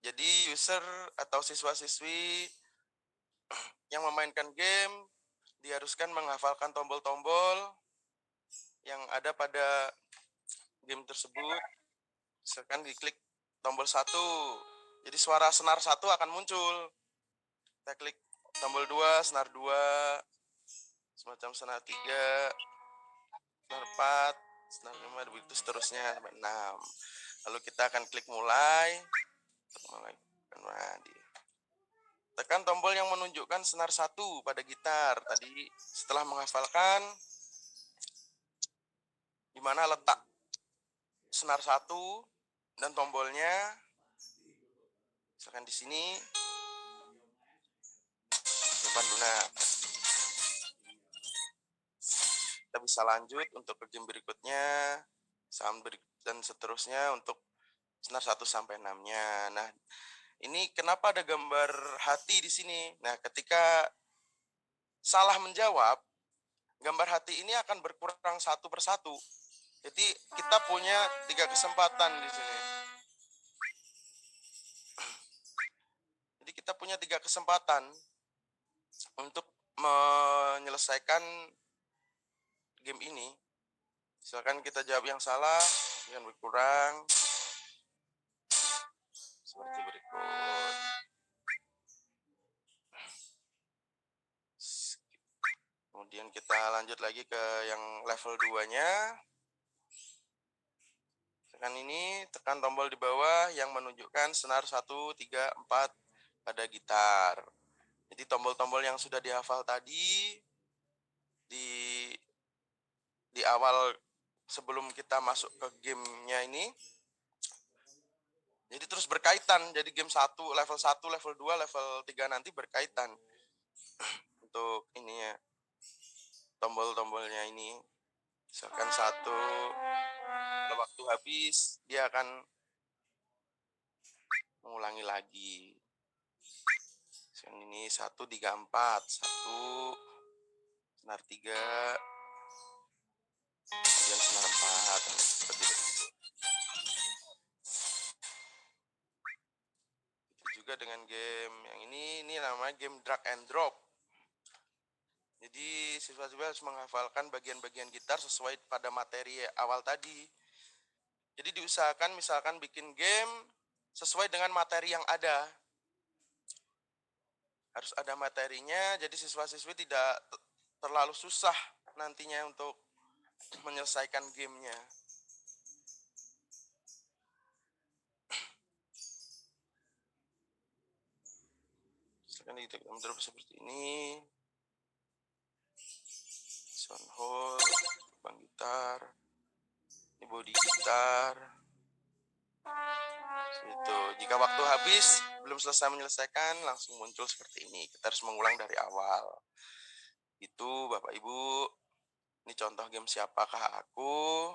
Jadi user atau siswa-siswi yang memainkan game diharuskan menghafalkan tombol-tombol yang ada pada game tersebut. Misalkan diklik tombol 1, jadi suara senar 1 akan muncul. Kita klik tombol 2, senar 2, semacam senar 3, senar 4, senar 5, begitu seterusnya sampai 6. Lalu kita akan klik mulai untuk melakukan tekan tombol yang menunjukkan senar 1 pada gitar. Tadi setelah menghafalkan di mana letak senar 1 dan tombolnya, misalkan di sini depan lunak. Kita bisa lanjut untuk ke game berikutnya, dan seterusnya untuk senar 1 sampai 6-nya. Nah, ini kenapa ada gambar hati di sini? Nah, ketika salah menjawab, gambar hati ini akan berkurang satu persatu. Jadi kita punya 3 kesempatan di sini. Jadi kita punya 3 kesempatan untuk menyelesaikan game ini. Misalkan kita jawab yang salah, yang berkurang seperti berikut. Kemudian kita lanjut lagi ke yang level 2-nya. Tekan ini, tekan tombol di bawah yang menunjukkan senar 1, 3, 4 pada gitar. Jadi tombol-tombol yang sudah dihafal tadi di awal sebelum kita masuk ke gamenya ini, jadi terus berkaitan. Jadi game 1, level 1, level 2, level 3 nanti berkaitan. Untuk ininya, tombol-tombolnya ini. Misalkan 1, kalau waktu habis, dia akan mengulangi lagi. Misalkan ini 1, 3, 4. 1, senar 3, kemudian senar 4. Seperti itu. Juga dengan game yang ini namanya game drag and drop. Jadi siswa-siswa harus menghafalkan bagian-bagian gitar sesuai pada materi awal tadi. Jadi diusahakan misalkan bikin game sesuai dengan materi yang ada. Harus ada materinya, jadi siswa-siswi tidak terlalu susah nantinya untuk menyelesaikan gamenya. Misalkan di drop seperti ini. Sound hole, bang gitar, ini body gitar. Itu jika waktu habis belum selesai menyelesaikan langsung muncul seperti ini. Kita harus mengulang dari awal. Itu Bapak Ibu. Ini contoh game Siapakah Aku.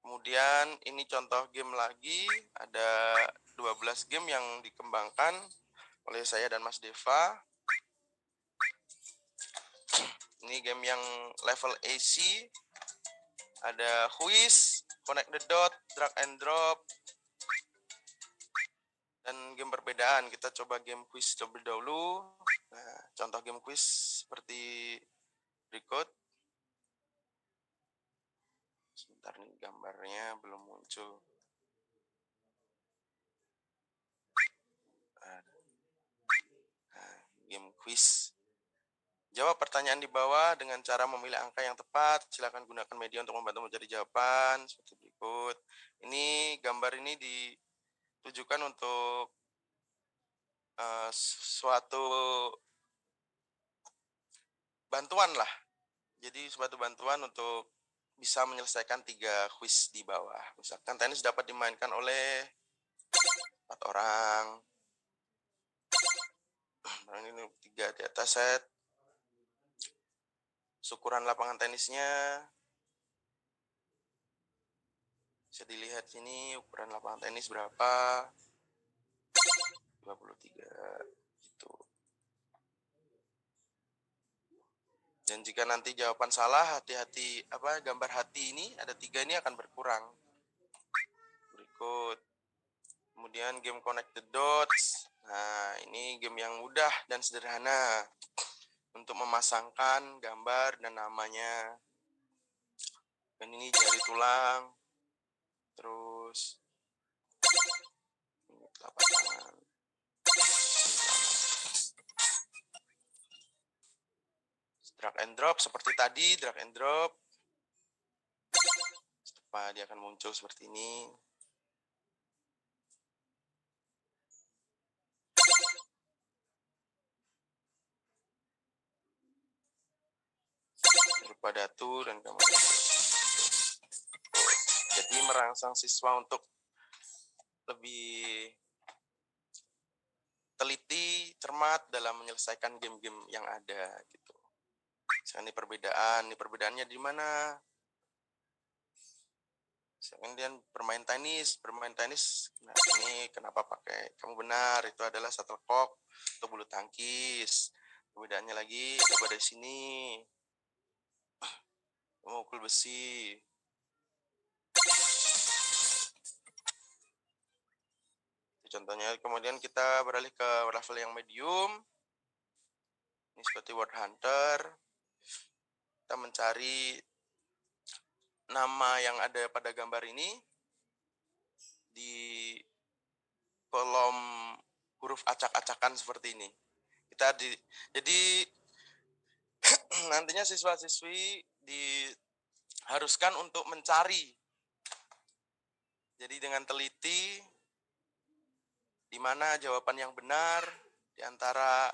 Kemudian ini contoh game lagi. Ada 12 game yang dikembangkan oleh saya dan Mas Deva. Ini game yang level AC. Ada Quiz, Connect the Dot, Drag and Drop, dan game perbedaan. Kita coba game quiz terlebih dahulu. Nah, contoh game quiz seperti berikut. Sebentar nih, gambarnya belum muncul. Nah, game quiz. Jawab pertanyaan di bawah dengan cara memilih angka yang tepat. Silakan gunakan media untuk membantu mencari jawaban seperti berikut. Ini gambar ini ditujukan untuk suatu bantuan lah. Jadi suatu bantuan untuk bisa menyelesaikan 3 quiz di bawah. Misalkan tenis dapat dimainkan oleh 4 orang. Ini 3 di atas set. Ukuran lapangan tenisnya bisa dilihat sini, ukuran lapangan tenis berapa. 53 gitu. Dan jika nanti jawaban salah, hati-hati gambar hati ini ada 3 ini akan berkurang. Berikut. Kemudian game Connect the Dots. Nah, ini game yang mudah dan sederhana untuk memasangkan gambar dan namanya. Dan ini jari tulang. Terus ini telapak tangan. drag and drop seperti tadi, drag and drop. Setelah dia akan muncul seperti ini. Berupa datu dan kemudian jadi merangsang siswa untuk lebih teliti, cermat dalam menyelesaikan game-game yang ada gitu. Misalkan ini perbedaannya di mana? Kemudian bermain tenis, nah ini kenapa pakai? Kamu benar, itu adalah shuttlecock atau bulu tangkis. Perbedaannya lagi coba dari sini. Memukul besi. Contohnya, kemudian kita beralih ke level yang medium. Ini seperti Word Hunter. Kita mencari nama yang ada pada gambar ini di kolom huruf acak-acakan seperti ini. Jadi nantinya siswa-siswi diharuskan untuk mencari. Jadi dengan teliti di mana jawaban yang benar di antara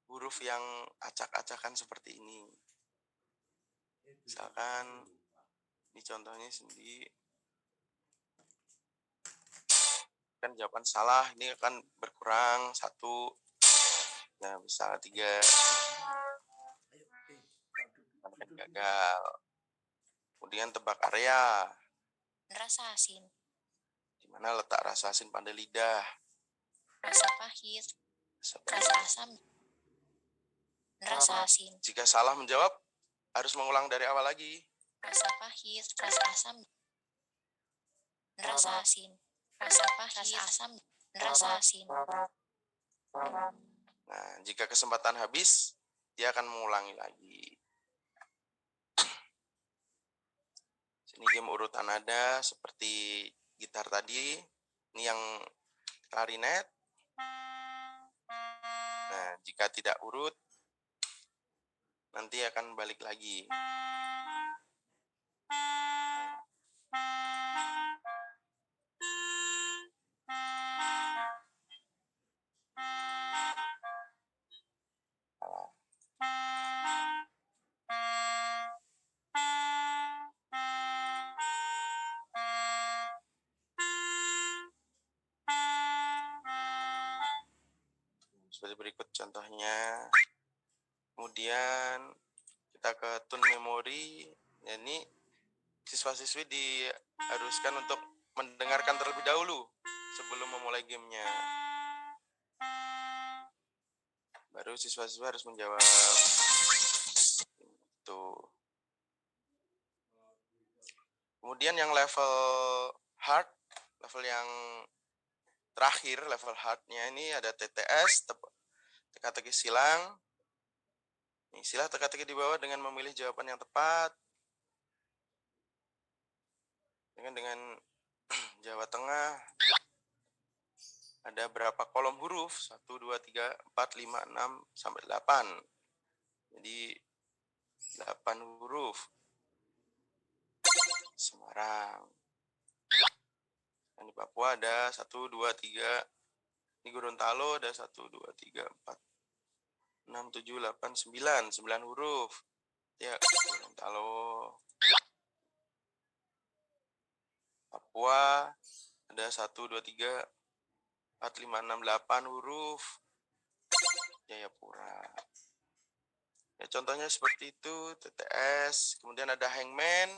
huruf yang acak-acakan seperti ini. Misalkan ini contohnya sendiri. Kan jawaban salah ini akan berkurang 1. Nah, misalnya 3. Gagal. Kemudian tebak area. Rasa asin, Di mana letak rasa asin pada lidah? rasa pahit, rasa asam, rasa asin, Jika salah menjawab, harus mengulang dari awal lagi. rasa pahit, rasa asam, rasa asin, rasa pahit, rasa asam, rasa asin. Nah, jika kesempatan habis, dia akan mengulangi lagi. Sini game urutan nada seperti gitar tadi. Ini yang klarinet. Nah, jika tidak urut, nanti akan balik lagi. Seperti berikut contohnya. Kemudian kita ke tune memori. Ini siswa-siswi diharuskan untuk mendengarkan terlebih dahulu sebelum memulai gamenya. Baru siswa-siswa harus menjawab. Tuh. Kemudian yang level hard, level yang terakhir, level hardnya ini ada TTS, teka-teki silang. Istilah teka-teki di bawah dengan memilih jawaban yang tepat. Dengan Jawa Tengah. Ada berapa kolom huruf? 1, 2, 3, 4, 5, 6, sampai 8. Jadi 8 huruf. Semarang. Dan di Papua ada 1, 2, 3. Di Gorontalo ada 1, 2, 3, 4, 6, 7, 8, 9. 9 huruf. Ya, Gorontalo. Papua ada 1, 2, 3, 4, 5, 6, 8 huruf. Jayapura. Ya, contohnya seperti itu, TTS. Kemudian ada hangman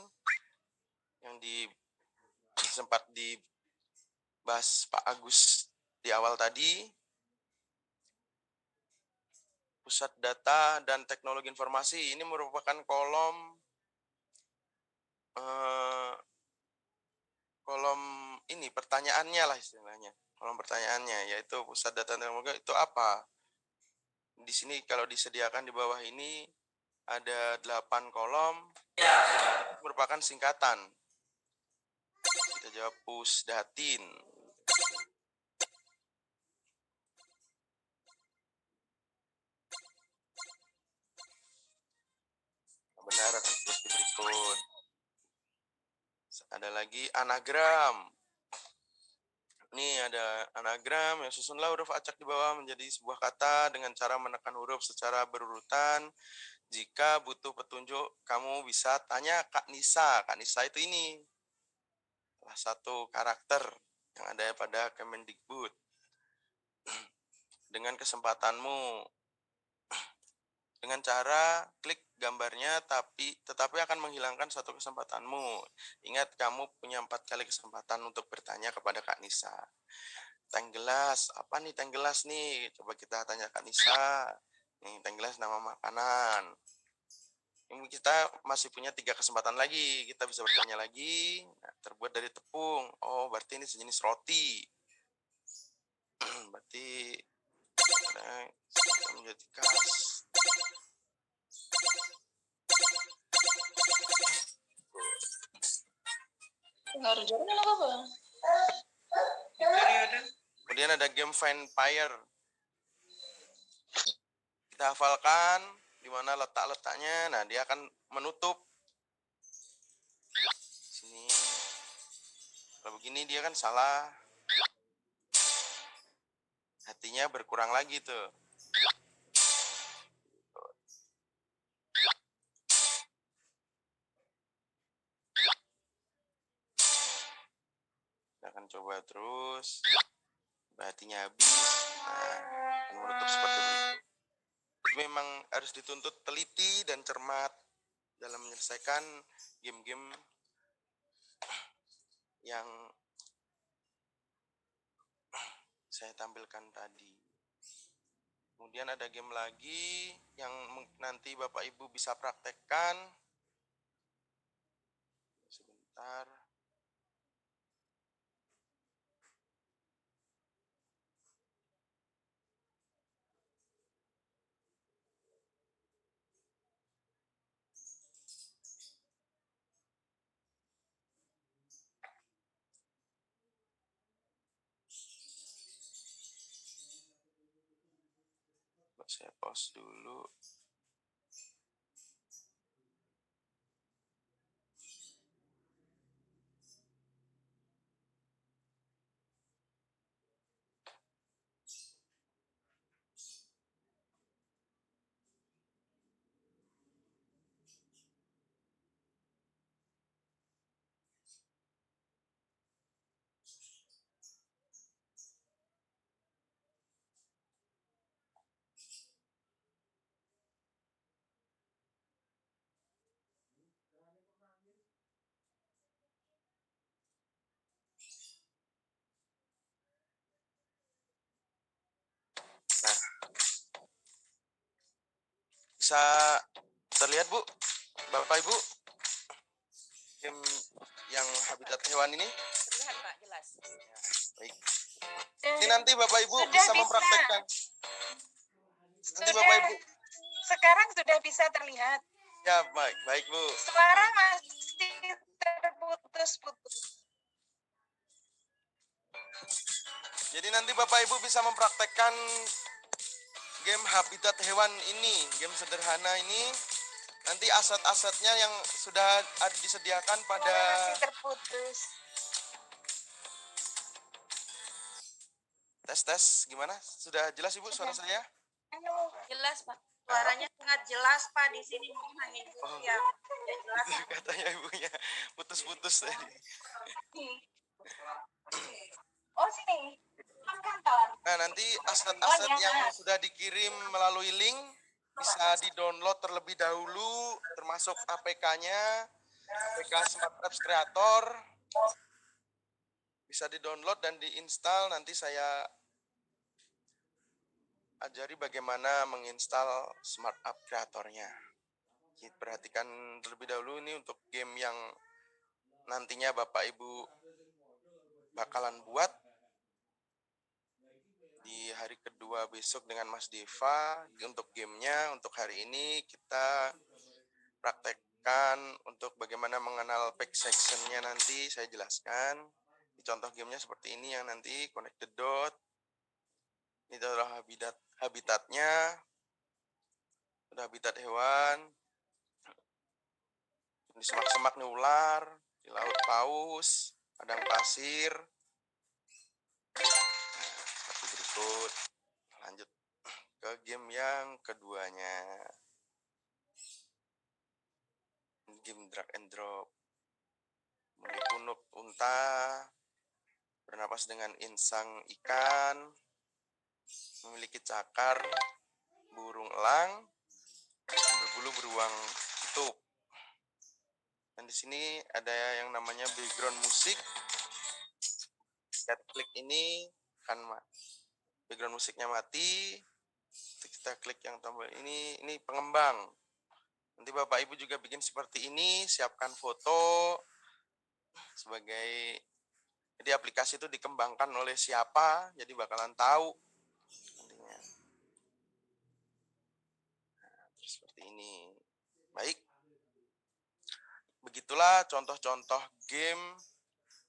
yang sempat dibahas Pak Agus di awal tadi. Pusat data dan teknologi informasi ini merupakan kolom ini pertanyaannya lah istilahnya. Kolom pertanyaannya yaitu pusat data dan teknologi itu apa? Di sini kalau disediakan di bawah ini ada 8 kolom. Merupakan singkatan. Kita jawab Pusdatin. Good. Ada lagi anagram. Nih ada anagram yang susunlah huruf acak di bawah menjadi sebuah kata dengan cara menekan huruf secara berurutan. Jika butuh petunjuk, kamu bisa tanya Kak Nisa. Kak Nisa itu ini salah satu karakter yang ada pada Kemendikbud. Dengan kesempatanmu, dengan cara klik gambarnya tetapi akan menghilangkan satu kesempatanmu. Ingat, kamu punya 4 kali kesempatan untuk bertanya kepada Kak Nisa. Tenggelas, apa nih tenggelas nih? Coba kita tanya Kak Nisa. Nih, tenggelas nama makanan. Ini kita masih punya 3 kesempatan lagi. Kita bisa bertanya lagi. Nah, terbuat dari tepung. Oh, berarti ini sejenis roti. Berarti menjadi khas. Ngaruh jalan apa? Kemudian ada game Vampire. Kita hafalkan di mana letak-letaknya. Nah, dia akan menutup sini. Kalau begini dia kan salah. Hatinya berkurang lagi tuh. Kita akan coba terus. Hatinya habis. Nah, menutup seperti itu. Memang harus dituntut teliti dan cermat dalam menyelesaikan game-game yang saya tampilkan tadi. Kemudian ada game lagi yang nanti Bapak Ibu bisa praktekkan. Sebentar. Saya pause dulu. Nah, bisa terlihat Bu, Bapak Ibu, game yang habitat hewan ini? Terlihat Pak, jelas. Baik. Ini nanti Bapak Ibu bisa mempraktekkan. Nanti Bapak Ibu. Sekarang sudah bisa terlihat. Ya, baik Bu. Suara masih terputus-putus. Jadi nanti Bapak Ibu bisa mempraktekkan game habitat hewan ini, game sederhana ini. Nanti aset-asetnya yang sudah disediakan pada Suara masih terputus. tes gimana? Sudah jelas Ibu suara saya? Jelas Pak. Suaranya sangat jelas Pak di sini, mungkin hanya Ibu yang tidak jelas. Itu katanya Ibunya putus-putus tadi. Oh sini. Kantor. Nah, nanti aset-aset yang sudah dikirim melalui link bisa di-download terlebih dahulu, termasuk APK-nya, APK Smart Apps Creator. Bisa di-download dan diinstal. Nanti saya ajari bagaimana menginstal Smart App Creator-nya. Kita perhatikan terlebih dahulu ini untuk game yang nantinya Bapak Ibu bakalan buat di hari kedua besok dengan Mas Deva. Untuk gamenya, untuk hari ini kita praktekkan untuk bagaimana mengenal pack section-nya nanti saya jelaskan. Di contoh gamenya seperti ini yang nanti connect the dot. Ini adalah habitatnya. Sudah habitat hewan. Di semak-semak nih ular, di laut paus, padang pasir. Nah, seperti berikut. Lanjut ke game yang keduanya. Game drag and drop. Mulai punuk unta, bernapas dengan insang ikan, memiliki cakar, burung elang, berbulu beruang kutub. Dan di sini ada yang namanya background musik. Klik ini kan background musiknya mati. Kita klik yang tombol ini pengembang. Nanti Bapak Ibu juga bikin seperti ini, siapkan foto sebagai, jadi aplikasi itu dikembangkan oleh siapa, jadi bakalan tahu nantinya. Nah, terus seperti ini. Baik. Begitulah contoh-contoh game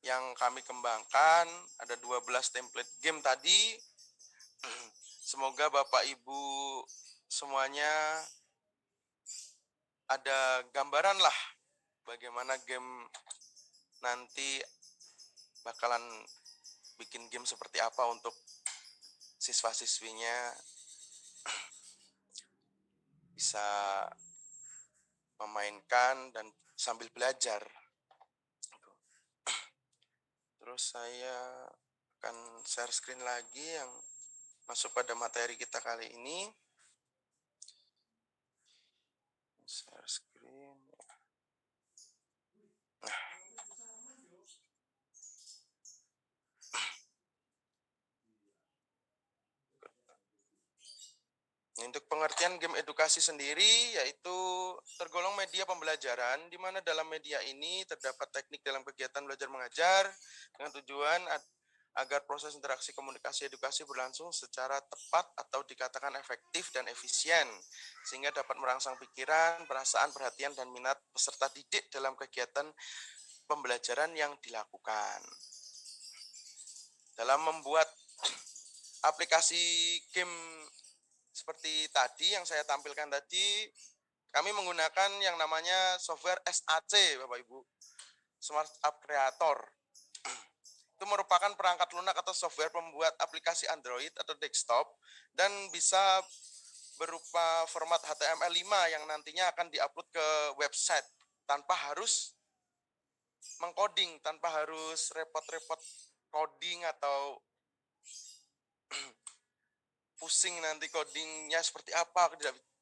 yang kami kembangkan. Ada 12 template game tadi. Semoga Bapak Ibu semuanya ada gambaran lah bagaimana game nanti bakalan bikin game seperti apa untuk siswa-siswinya bisa memainkan dan sambil belajar. Terus saya akan share screen lagi yang masuk pada materi kita kali ini. Share screen. Nah, untuk pengertian game edukasi sendiri, yaitu tergolong media pembelajaran, di mana dalam media ini terdapat teknik dalam kegiatan belajar mengajar, dengan tujuan agar proses interaksi komunikasi edukasi berlangsung secara tepat atau dikatakan efektif dan efisien, sehingga dapat merangsang pikiran, perasaan, perhatian, dan minat peserta didik dalam kegiatan pembelajaran yang dilakukan. Dalam membuat aplikasi game seperti tadi yang saya tampilkan tadi, kami menggunakan yang namanya software SAC, Bapak Ibu, Smart App Creator. Itu merupakan perangkat lunak atau software pembuat aplikasi Android atau desktop dan bisa berupa format HTML5 yang nantinya akan diupload ke website tanpa harus mengcoding, tanpa harus repot-repot coding atau pusing nanti codingnya seperti apa.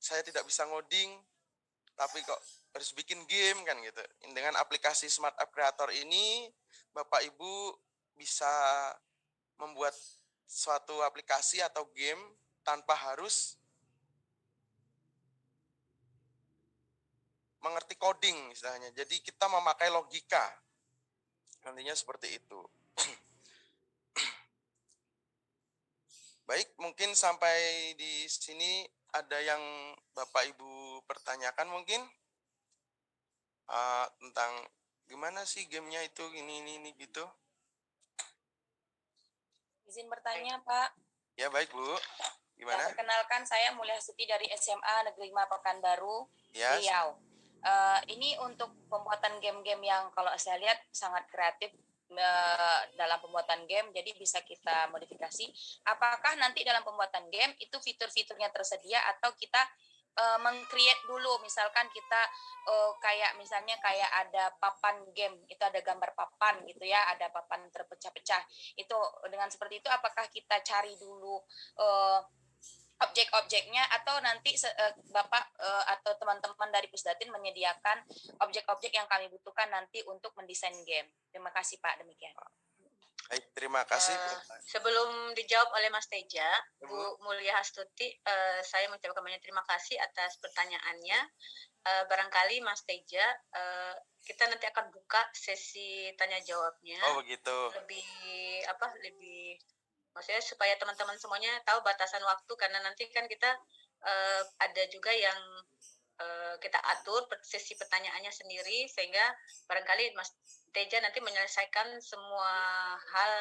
Saya tidak bisa ngoding, tapi kok harus bikin game kan gitu. Dengan aplikasi Smart App Creator ini, Bapak Ibu bisa membuat suatu aplikasi atau game tanpa harus mengerti coding istilahnya. Jadi kita memakai logika. Nantinya seperti itu. Baik, mungkin sampai di sini ada yang Bapak Ibu pertanyakan mungkin tentang gimana sih gamenya itu ini gitu. Izin bertanya, Pak. Ya baik Bu, gimana? Perkenalkan, saya Mulyastuti dari SMA Negeri 5 Pekanbaru, Yes. Riau. Ini untuk pembuatan game-game yang kalau saya lihat sangat kreatif dalam pembuatan game, jadi bisa kita modifikasi. Apakah nanti dalam pembuatan game itu fitur-fiturnya tersedia atau kita meng-create dulu, misalkan kita kayak misalnya kayak ada papan game, itu ada gambar papan gitu ya, ada papan terpecah-pecah. Itu dengan seperti itu apakah kita cari dulu objek-objeknya atau nanti Bapak atau teman-teman dari Pusdatin menyediakan objek-objek yang kami butuhkan nanti untuk mendesain game. Terima kasih Pak, demikian. Baik, terima kasih. Sebelum dijawab oleh Mas Teja, Bu Mulyastuti, saya mengucapkan banyak terima kasih atas pertanyaannya. Barangkali Mas Teja, kita nanti akan buka sesi tanya jawabnya. Oh begitu. Lebih maksudnya supaya teman-teman semuanya tahu batasan waktu, karena nanti kan kita ada juga yang kita atur sesi pertanyaannya sendiri, sehingga barangkali Mas Teja nanti menyelesaikan semua hal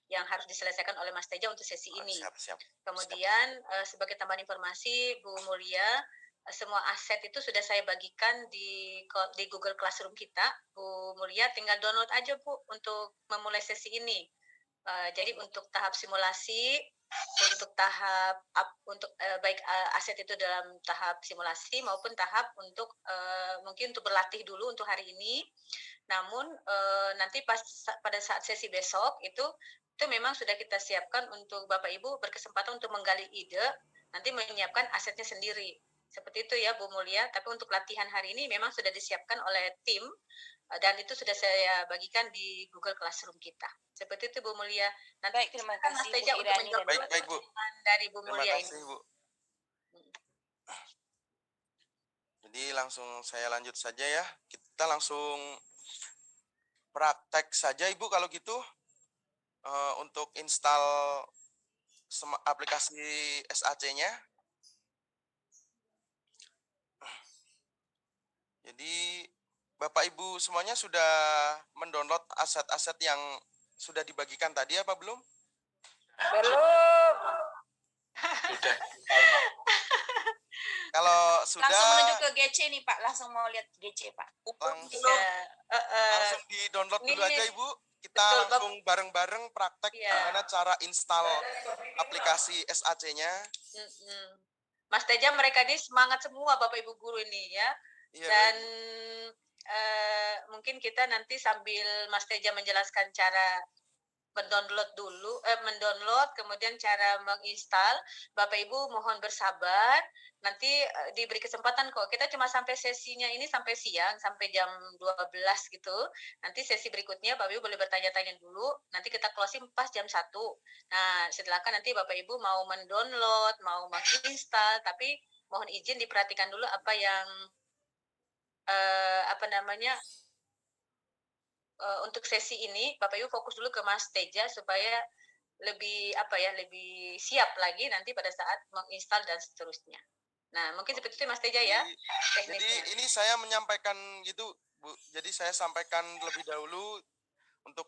yang harus diselesaikan oleh Mas Teja untuk sesi ini. Siap. Kemudian sebagai tambahan informasi, Bu Mulia, semua aset itu sudah saya bagikan di Google Classroom kita. Bu Mulia tinggal download aja Bu untuk memulai sesi ini. Jadi untuk tahap simulasi, untuk tahap baik aset itu dalam tahap simulasi maupun tahap untuk mungkin untuk berlatih dulu untuk hari ini. Namun nanti pada saat sesi besok itu memang sudah kita siapkan untuk Bapak Ibu berkesempatan untuk menggali ide, nanti menyiapkan asetnya sendiri. Seperti itu ya Bu Mulia, tapi untuk latihan hari ini memang sudah disiapkan oleh tim dan itu sudah saya bagikan di Google Classroom kita. Seperti itu Bu Mulia. Nanti Baik, terima kasih Mas Teja Bu untuk Irani menjawab dan Baik, Bu. dari Bu Terima Mulia kasih, ini. Bu. Jadi langsung saya lanjut saja ya. Kita langsung praktek saja Ibu kalau gitu. Untuk install aplikasi SAC-nya. Jadi Bapak Ibu semuanya sudah mendownload aset-aset yang sudah dibagikan tadi apa belum? Belum. Sudah. Kalau sudah langsung menuju ke GC nih Pak, langsung mau lihat GC Pak. langsung Ya, di-download dulu ini- aja Ibu. Kita betul, langsung bareng-bareng praktek Iya. gimana cara install aplikasi SAC-nya. Mas Teja, mereka ini semangat semua Bapak Ibu guru ini ya. Iya, Dan baik. mungkin kita nanti sambil Mas Teja menjelaskan cara mendownload, kemudian cara menginstal. Bapak Ibu mohon bersabar, nanti diberi kesempatan kok. Kita cuma sampai sesinya ini sampai siang, sampai jam 12 gitu. Nanti sesi berikutnya Bapak Ibu boleh bertanya-tanya dulu, nanti kita closing pas jam 1. Nah, setelahkan nanti Bapak Ibu mau mendownload, mau menginstal, tapi mohon izin diperhatikan dulu apa yang untuk sesi ini Bapak Ibu fokus dulu ke Mas Teja supaya lebih lebih siap lagi nanti pada saat menginstal dan seterusnya. Nah, mungkin seperti itu Mas Teja ya. Jadi ini saya menyampaikan gitu Bu. Jadi saya sampaikan lebih dahulu untuk